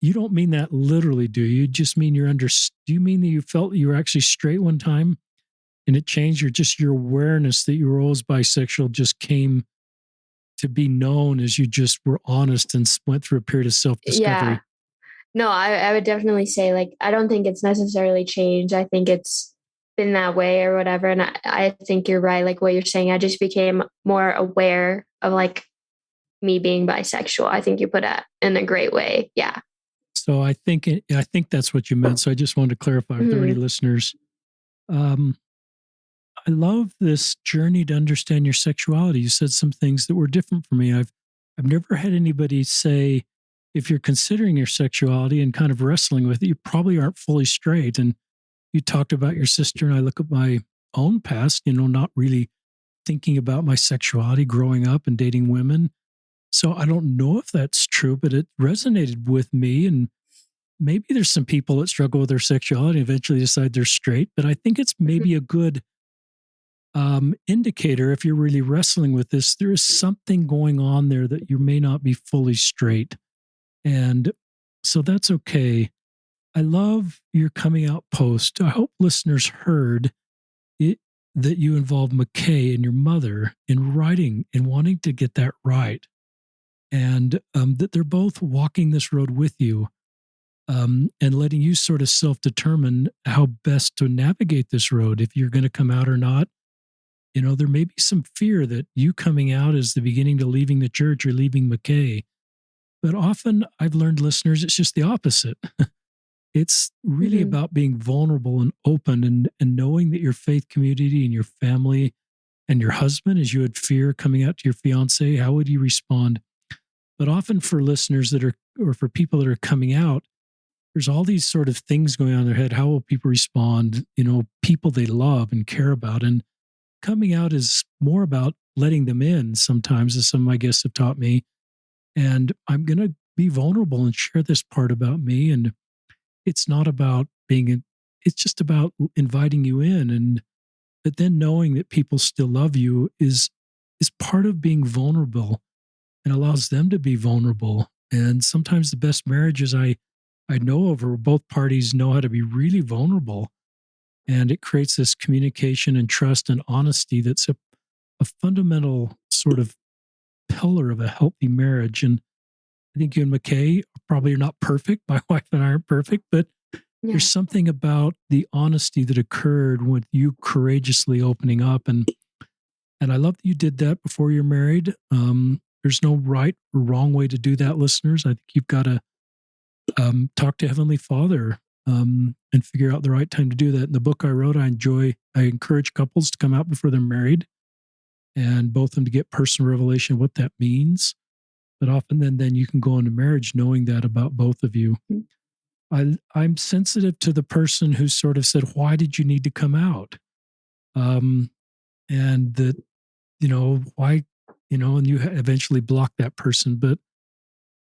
you don't mean that literally, do you? You just mean do you mean that you felt you were actually straight one time and it changed, or just your awareness that you were always bisexual just came to be known as you just were honest and went through a period of self-discovery? Yeah. No, I would definitely say, like, I don't think it's necessarily changed. I think it's been that way or whatever. And I think you're right. Like what you're saying, I just became more aware of like me being bisexual. I think you put it in a great way. Yeah. So I think that's what you meant. So I just wanted to clarify with any listeners. I love this journey to understand your sexuality. You said some things that were different for me. I've never had anybody say, if you're considering your sexuality and kind of wrestling with it, you probably aren't fully straight. And you talked about your sister, and I look at my own past, not really thinking about my sexuality growing up and dating women. So I don't know if that's true, but it resonated with me. And maybe there's some people that struggle with their sexuality and eventually decide they're straight, but I think it's maybe a good indicator, if you're really wrestling with this, there is something going on there that you may not be fully straight. And so that's okay. I love your coming out post. I hope listeners heard it, that you involved McKay and your mother in writing and wanting to get that right. And that they're both walking this road with you, and letting you sort of self-determine how best to navigate this road, if you're going to come out or not. There may be some fear that you coming out is the beginning to leaving the church or leaving McKay. But often I've learned, listeners, it's just the opposite. It's really about being vulnerable and open, and knowing that your faith community and your family and your husband, as you had fear coming out to your fiance, how would you respond? But often for listeners or for people that are coming out, there's all these sort of things going on in their head. How will people respond? People they love and care about. And coming out is more about letting them in sometimes, as some of my guests have taught me. And I'm going to be vulnerable and share this part about me. And it's not about it's just about inviting you in. But then knowing that people still love you is part of being vulnerable, and allows them to be vulnerable. And sometimes the best marriages I know of, where both parties know how to be really vulnerable. And it creates this communication and trust and honesty that's a fundamental sort of pillar of a healthy marriage. And I think you and McKay probably are not perfect. My wife and I aren't perfect, but there's Yeah. something about the honesty that occurred with you courageously opening up. And I love that you did that before you're married. There's no right or wrong way to do that, listeners. I think you've got to talk to Heavenly Father and figure out the right time to do that. In the book I wrote, I encourage couples to come out before they're married and both of them to get personal revelation of what that means. But often then you can go into marriage knowing that about both of you. Mm. I'm sensitive to the person who sort of said, "Why did you need to come out?" Um, and that, why, and you eventually block that person. But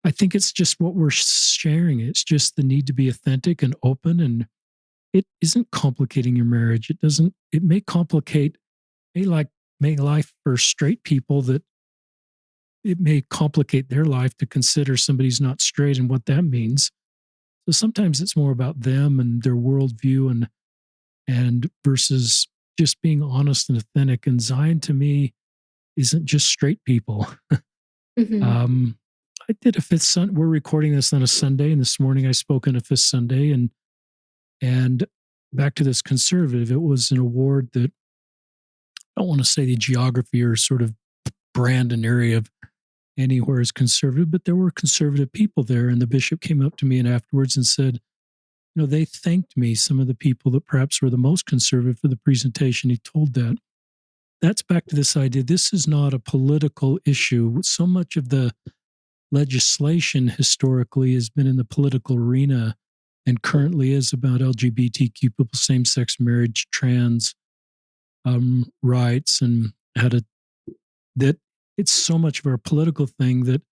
I think it's just what we're sharing. It's just the need to be authentic and open. And it isn't complicating your marriage. It may complicate, may life for straight people that it may complicate their life to consider somebody's not straight and what that means. So sometimes it's more about them and their worldview and versus just being honest and authentic. And Zion to me isn't just straight people. Mhm. Um, I did a fifth Sunday. We're recording this on a Sunday, and this morning I spoke on a fifth Sunday, and back to this conservative. It was an award that I don't want to say the geography or sort of brand an area of anywhere is conservative, but there were conservative people there. And the bishop came up to me and afterwards and said, they thanked me, some of the people that perhaps were the most conservative for the presentation. He told that. That's back to this idea. This is not a political issue. So much of the legislation historically has been in the political arena and currently is about LGBTQ people, same sex marriage, trans rights, and how to, that it's so much of our political thing that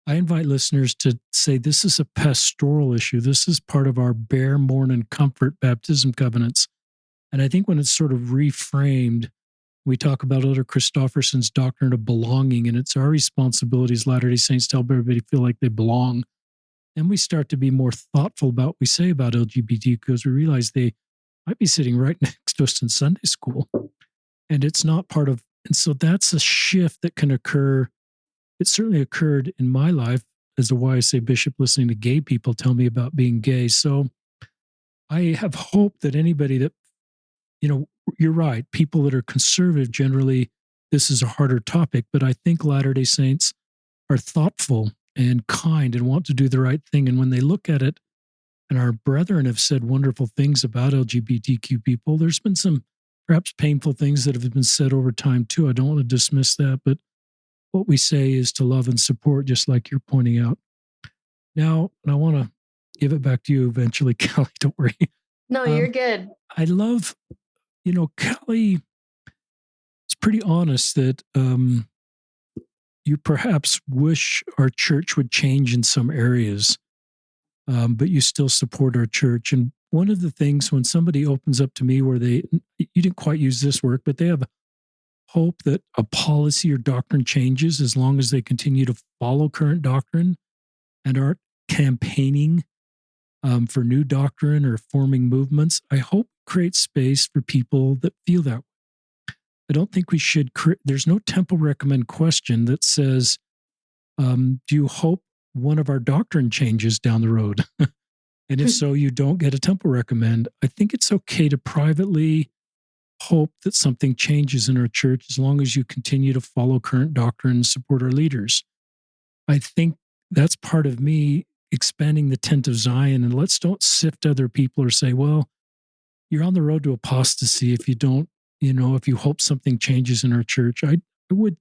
I invite listeners to say this is a pastoral issue. This is part of our bear, mourn, and comfort baptism covenants. And I think when it's sort of reframed, we talk about Elder Christofferson's doctrine of belonging, and it's our responsibility as Latter-day Saints to help everybody feel like they belong. And we start to be more thoughtful about what we say about LGBT because we realize they might be sitting right next to us in Sunday school. And it's not part of, and so that's a shift that can occur. It certainly occurred in my life as a YSA bishop listening to gay people tell me about being gay. So I have hope that anybody that, you're right, people that are conservative generally, this is a harder topic, but I think Latter-day Saints are thoughtful and kind and want to do the right thing. And when they look at it, and our brethren have said wonderful things about LGBTQ people, there's been some perhaps painful things that have been said over time too. I don't want to dismiss that, but what we say is to love and support, just like you're pointing out. Now, and I want to give it back to you eventually, Kelly, don't worry. No, you're good. I love, Kelly is pretty honest that you perhaps wish our church would change in some areas, but you still support our church. And one of the things when somebody opens up to me where you didn't quite use this word, but they have hope that a policy or doctrine changes as long as they continue to follow current doctrine and aren't campaigning for new doctrine or forming movements. I hope create space for people that feel that way. I don't think we should. There's no temple recommend question that says, do you hope one of our doctrine changes down the road? And if so, you don't get a temple recommend. I think it's okay to privately hope that something changes in our church as long as you continue to follow current doctrine and support our leaders. I think that's part of me expanding the tent of Zion. And let's don't sift other people or say, well, you're on the road to apostasy if you don't, if you hope something changes in our church. I would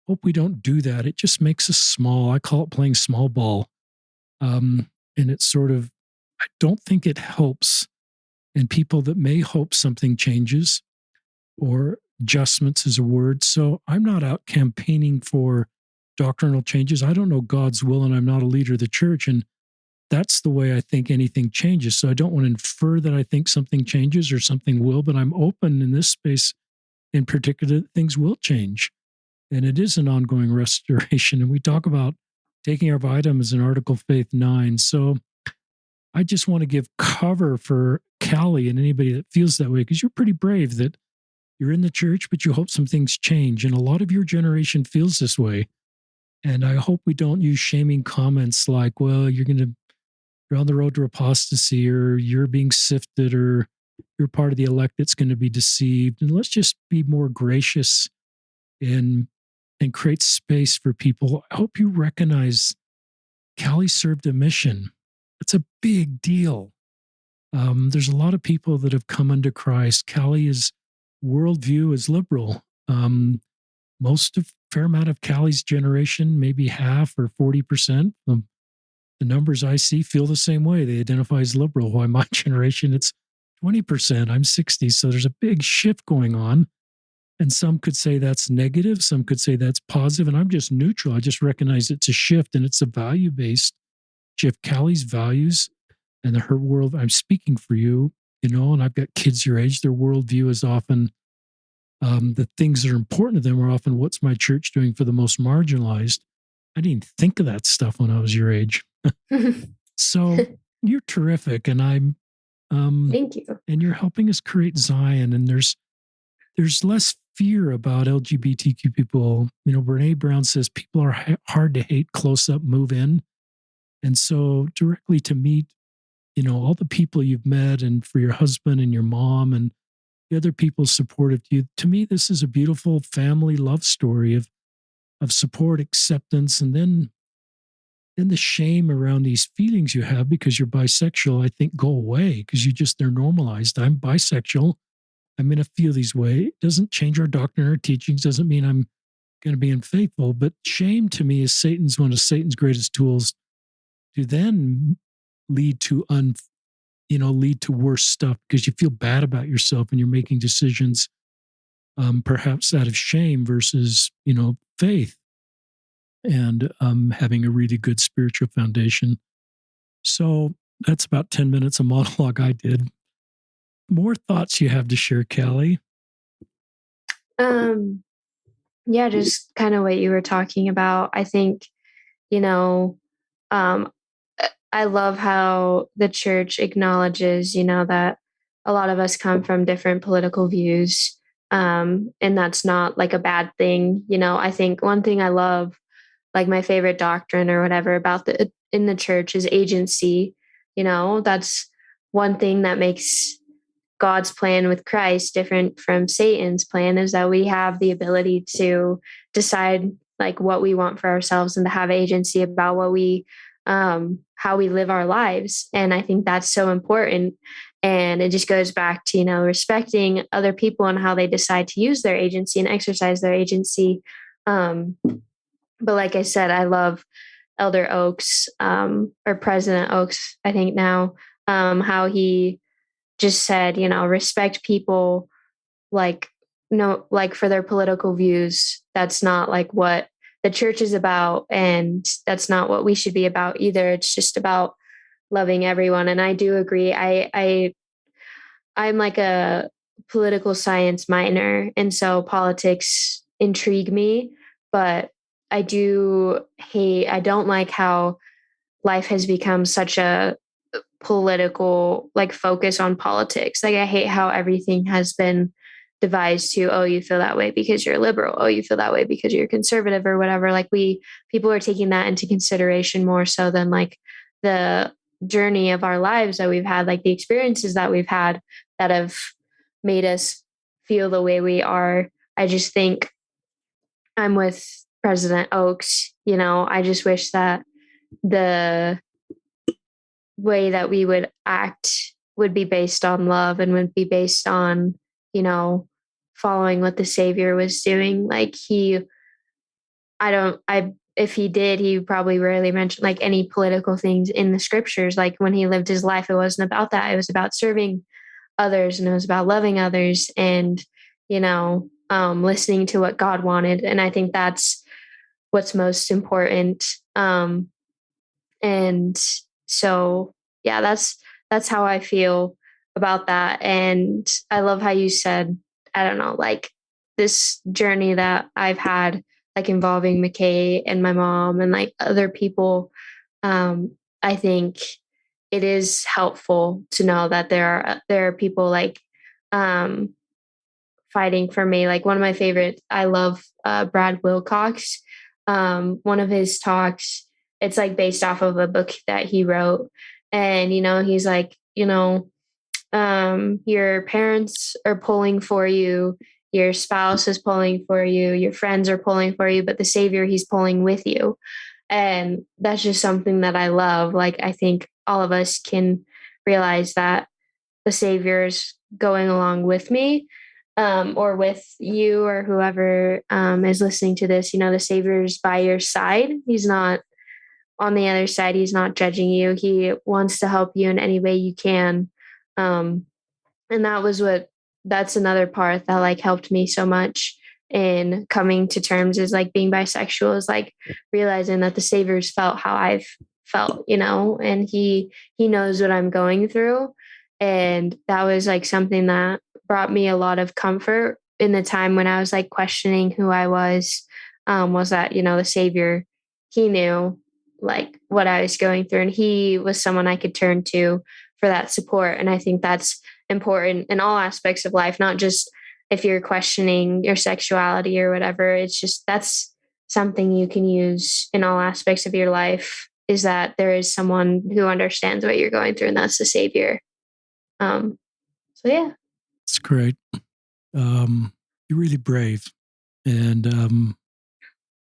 hope we don't do that. It just makes us small. I call it playing small ball. And it's sort of, I don't think it helps. And people that may hope something changes or adjustments is a word. So I'm not out campaigning for doctrinal changes. I don't know God's will, and I'm not a leader of the church. And that's the way I think anything changes. So I don't want to infer that I think something changes or something will, but I'm open in this space in particular that things will change. And it is an ongoing restoration. And we talk about taking our vitamins in Article Faith 9. So I just want to give cover for Callie and anybody that feels that way, because you're pretty brave that you're in the church, but you hope some things change. And a lot of your generation feels this way. And I hope we don't use shaming comments like, well, you're on the road to apostasy, or you're being sifted, or you're part of the elect that's going to be deceived. And let's just be more gracious and create space for people. I hope you recognize Callie served a mission. It's a big deal. There's a lot of people that have come unto Christ. Callie's worldview is liberal. Most of fair amount of Callie's generation, maybe half or 40%. The numbers I see feel the same way. They identify as liberal. Why my generation, it's 20%. I'm 60. So there's a big shift going on. And some could say that's negative. Some could say that's positive. And I'm just neutral. I just recognize it's a shift, and it's a value based shift. Callie's values and her world, I'm speaking for you, and I've got kids your age. Their worldview is often the things that are important to them are often what's my church doing for the most marginalized. I didn't think of that stuff when I was your age. So you're terrific, and Thank you. and you're helping us create Zion, and there's less fear about LGBTQ people. Brene Brown says people are hard to hate, close up, move in. And so directly to meet, all the people you've met, and for your husband and your mom and the other people supportive to you, to me, this is a beautiful family love story of support, acceptance, and then the shame around these feelings you have because you're bisexual, I think, go away because they're normalized. I'm bisexual. I'm going to feel these way. It doesn't change our doctrine or teachings. Doesn't mean I'm going to be unfaithful. But shame to me is one of Satan's greatest tools to then lead to lead to worse stuff because you feel bad about yourself and you're making decisions, perhaps out of shame versus faith, and having a really good spiritual foundation. So that's about 10 minutes of monologue I did. More thoughts you have to share, Callie? Yeah, just kind of what you were talking about. I think, you know, um, I love how the church acknowledges, that a lot of us come from different political views. And that's not like a bad thing. I think one thing I love, like my favorite doctrine or whatever about in the church is agency. That's one thing that makes God's plan with Christ different from Satan's plan, is that we have the ability to decide like what we want for ourselves and to have agency about how we live our lives. And I think that's so important. And it just goes back to, respecting other people and how they decide to use their agency and exercise their agency. But like I said, I love Elder Oaks, or President Oaks, I think now, how he just said, respect people, like, no, like for their political views. That's not like what the church is about. And that's not what we should be about either. It's just about loving everyone. And I do agree. I'm like a political science minor. And so politics intrigue me, but I don't like how life has become such a political like focus on politics. Like I hate how everything has been devised to, oh, you feel that way because you're liberal, oh, you feel that way because you're conservative or whatever. Like people are taking that into consideration more so than like the journey of our lives that we've had, like the experiences that we've had that have made us feel the way we are. I just think I'm with President Oaks. I just wish that the way that we would act would be based on love and would be based on, you know, following what the Savior was doing. Like if he did, he probably rarely mentioned like any political things in the scriptures. Like when he lived his life, it wasn't about that. It was about serving others, and it was about loving others, and, listening to what God wanted. And I think that's what's most important. And so, yeah, that's how I feel about that. And I love how you said, I don't know, like this journey that I've had, like involving McKay and my mom and like other people. I think it is helpful to know that there are people like, um fighting for me. Like one of my favorite, I love Brad Wilcox. One of his talks, it's like based off of a book that he wrote. And, he's like, your parents are pulling for you, your spouse is pulling for you, your friends are pulling for you, but the Savior, he's pulling with you. And that's just something that I love. Like, I think all of us can realize that the Savior's going along with me, or with you or whoever is listening to this. The Savior's by your side. He's not on the other side. He's not judging you. He wants to help you in any way you can. Um, and that's another part that like helped me so much in coming to terms is like being bisexual is like realizing that the Savior's felt how I've felt, and he knows what I'm going through. And that was like something that brought me a lot of comfort in the time when I was like questioning who I was that, the Savior, he knew like what I was going through, and he was someone I could turn to for that support. And I think that's important in all aspects of life, not just if you're questioning your sexuality or whatever. It's just that's something you can use in all aspects of your life, is that there is someone who understands what you're going through, and that's the Savior. So yeah. It's great. You're really brave. And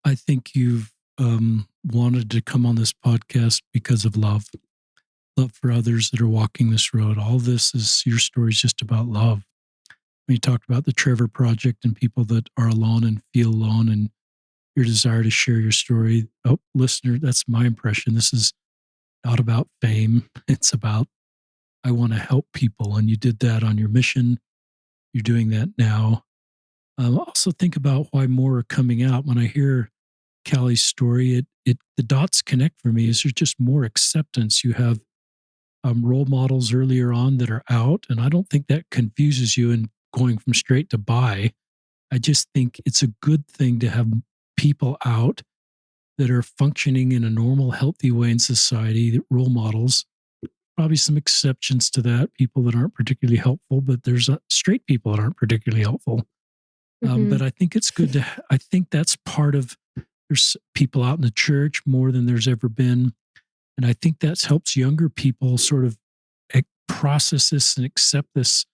I think you've wanted to come on this podcast because of love for others that are walking this road. All this is your story is just about love. We talked about the Trevor Project and people that are alone and feel alone, and your desire to share your story. Oh, listener, that's my impression. This is not about fame. It's about, I want to help people. And you did that on your mission. You're doing that now. Also think about why more are coming out. When I hear Callie's story, the dots connect for me. Is there's just more acceptance. You have role models earlier on that are out, and I don't think that confuses you in going from straight to bi. I just think it's a good thing to have people out that are functioning in a normal, healthy way in society, role models. Probably some exceptions to that, people that aren't particularly helpful, but there's straight people that aren't particularly helpful. But I think it's good I think that's part of, there's people out in the church more than there's ever been. And I think that helps younger people sort of process this and accept this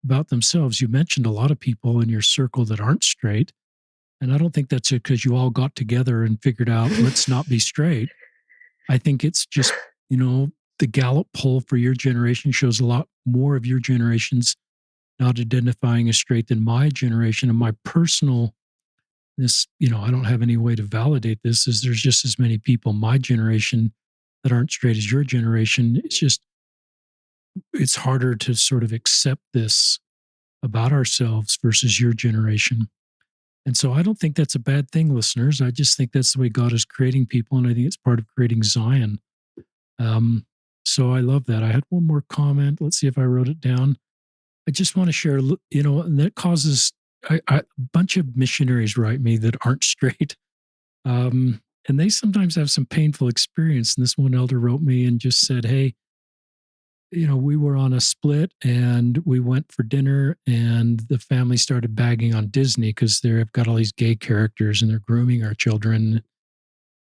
about themselves. You mentioned a lot of people in your circle that aren't straight. And I don't think that's it because you all got together and figured out, let's not be straight. I think it's just, the Gallup poll for your generation shows a lot more of your generation's not identifying as straight than my generation. And my personal, I don't have any way to validate this, is there's just as many people my generation that aren't straight as your generation. It's harder to sort of accept this about ourselves versus your generation. And so I don't think that's a bad thing, listeners. I just think that's the way God is creating people. And I think it's part of creating Zion. So I love that. I had one more comment. Let's see if I wrote it down. I just want to share, and that causes a bunch of missionaries write me that aren't straight. And they sometimes have some painful experience. And this one elder wrote me and just said, hey, we were on a split and we went for dinner, and the family started bagging on Disney because they've got all these gay characters and they're grooming our children.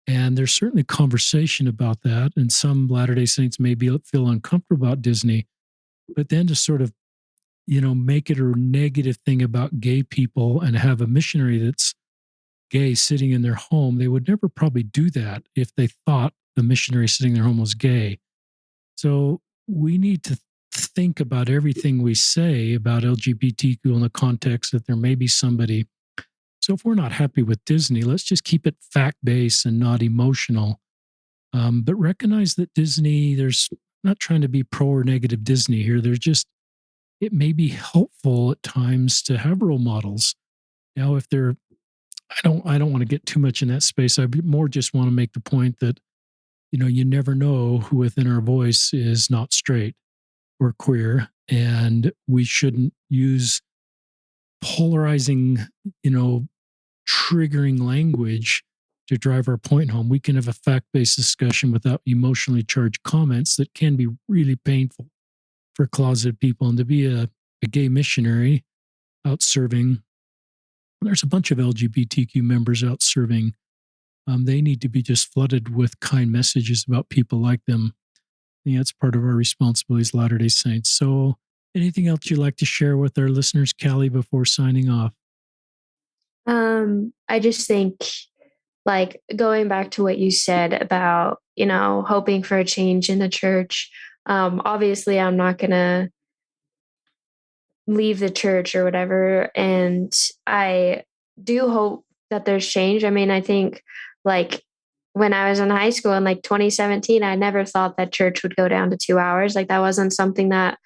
And there's certainly conversation about that. And some Latter-day Saints feel uncomfortable about Disney, but then to sort of, make it a negative thing about gay people and have a missionary that's gay sitting in their home, they would never probably do that if they thought the missionary sitting in their home was gay. So we need to think about everything we say about LGBTQ in the context that there may be somebody. So if we're not happy with Disney, let's just keep it fact-based and not emotional. But recognize that Disney, there's not trying to be pro or negative Disney here. It may be helpful at times to have role models. Now, if they're, I don't want to get too much in that space. I more just want to make the point that, you never know who within our voice is not straight or queer, and we shouldn't use polarizing, triggering language to drive our point home. We can have a fact-based discussion without emotionally charged comments that can be really painful for closeted people. And to be a gay missionary, out serving. There's a bunch of LGBTQ members out serving. They need to be just flooded with kind messages about people like them. Yeah, it's part of our responsibility as Latter-day Saints. So, anything else you'd like to share with our listeners, Callie, before signing off? I just think, like, going back to what you said about, hoping for a change in the church. Obviously, I'm not gonna leave the church or whatever, and I do hope that there's change. I mean, I think, like, when I was in high school in, like, 2017, I never thought that church would go down to 2 hours. Like, that wasn't something that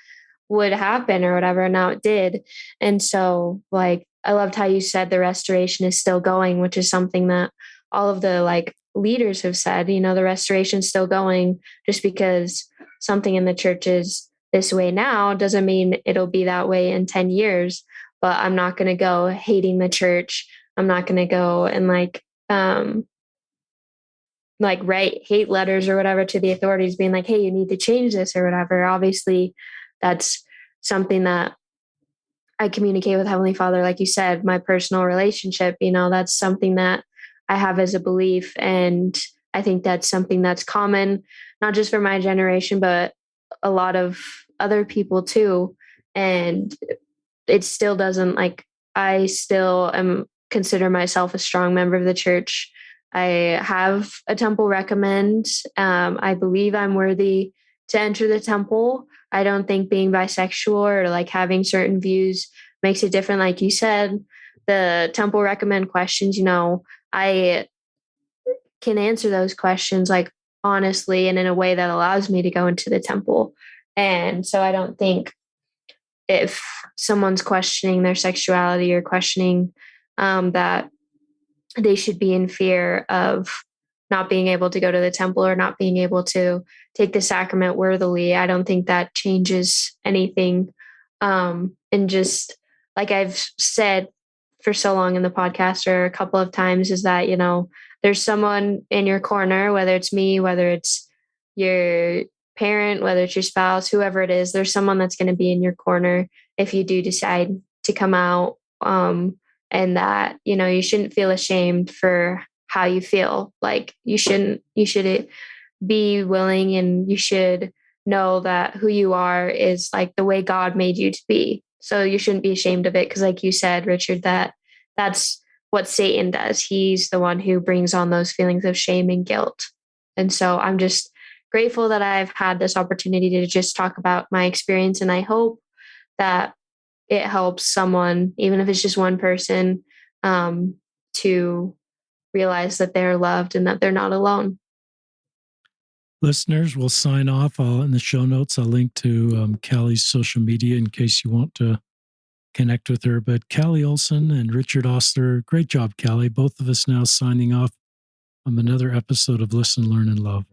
would happen or whatever, and now it did. And so, like, I loved how you said the restoration is still going, which is something that all of the, like, leaders have said. The restoration's still going. Just because something in the church is this way now doesn't mean it'll be that way in 10 years. But I'm not going to go hating the church. I'm not going to go and, like write hate letters or whatever to the authorities being like, hey, you need to change this or whatever. Obviously, that's something that I communicate with Heavenly Father. Like you said, my personal relationship, that's something that I have as a belief. And I think that's something that's common, not just for my generation, but a lot of other people too. And it still doesn't, like, I still am consider myself a strong member of the church. I have a temple recommend. I believe I'm worthy to enter the temple. I don't think being bisexual or like having certain views makes it different. Like you said, the temple recommend questions, I can answer those questions like honestly and in a way that allows me to go into the temple. And so I don't think if someone's questioning their sexuality or questioning that they should be in fear of not being able to go to the temple or not being able to take the sacrament worthily. I don't think that changes anything. And just like I've said for so long in the podcast or a couple of times, is that, there's someone in your corner, whether it's me, whether it's your parent, whether it's your spouse, whoever it is, there's someone that's going to be in your corner if you do decide to come out. And that, you shouldn't feel ashamed for how you feel. Like you should be willing, and you should know that who you are is like the way God made you to be. So you shouldn't be ashamed of it. Cause like you said, Richard, that's what Satan does. He's the one who brings on those feelings of shame and guilt. And so I'm just grateful that I've had this opportunity to just talk about my experience. And I hope that it helps someone, even if it's just one person, to realize that they're loved and that they're not alone. Listeners, we'll sign off. In the show notes, I'll link to Callie's social media in case you want to connect with her. But Callie Olsen and Richard Ostler, great job, Callie. Both of us now signing off on another episode of Listen, Learn, and Love.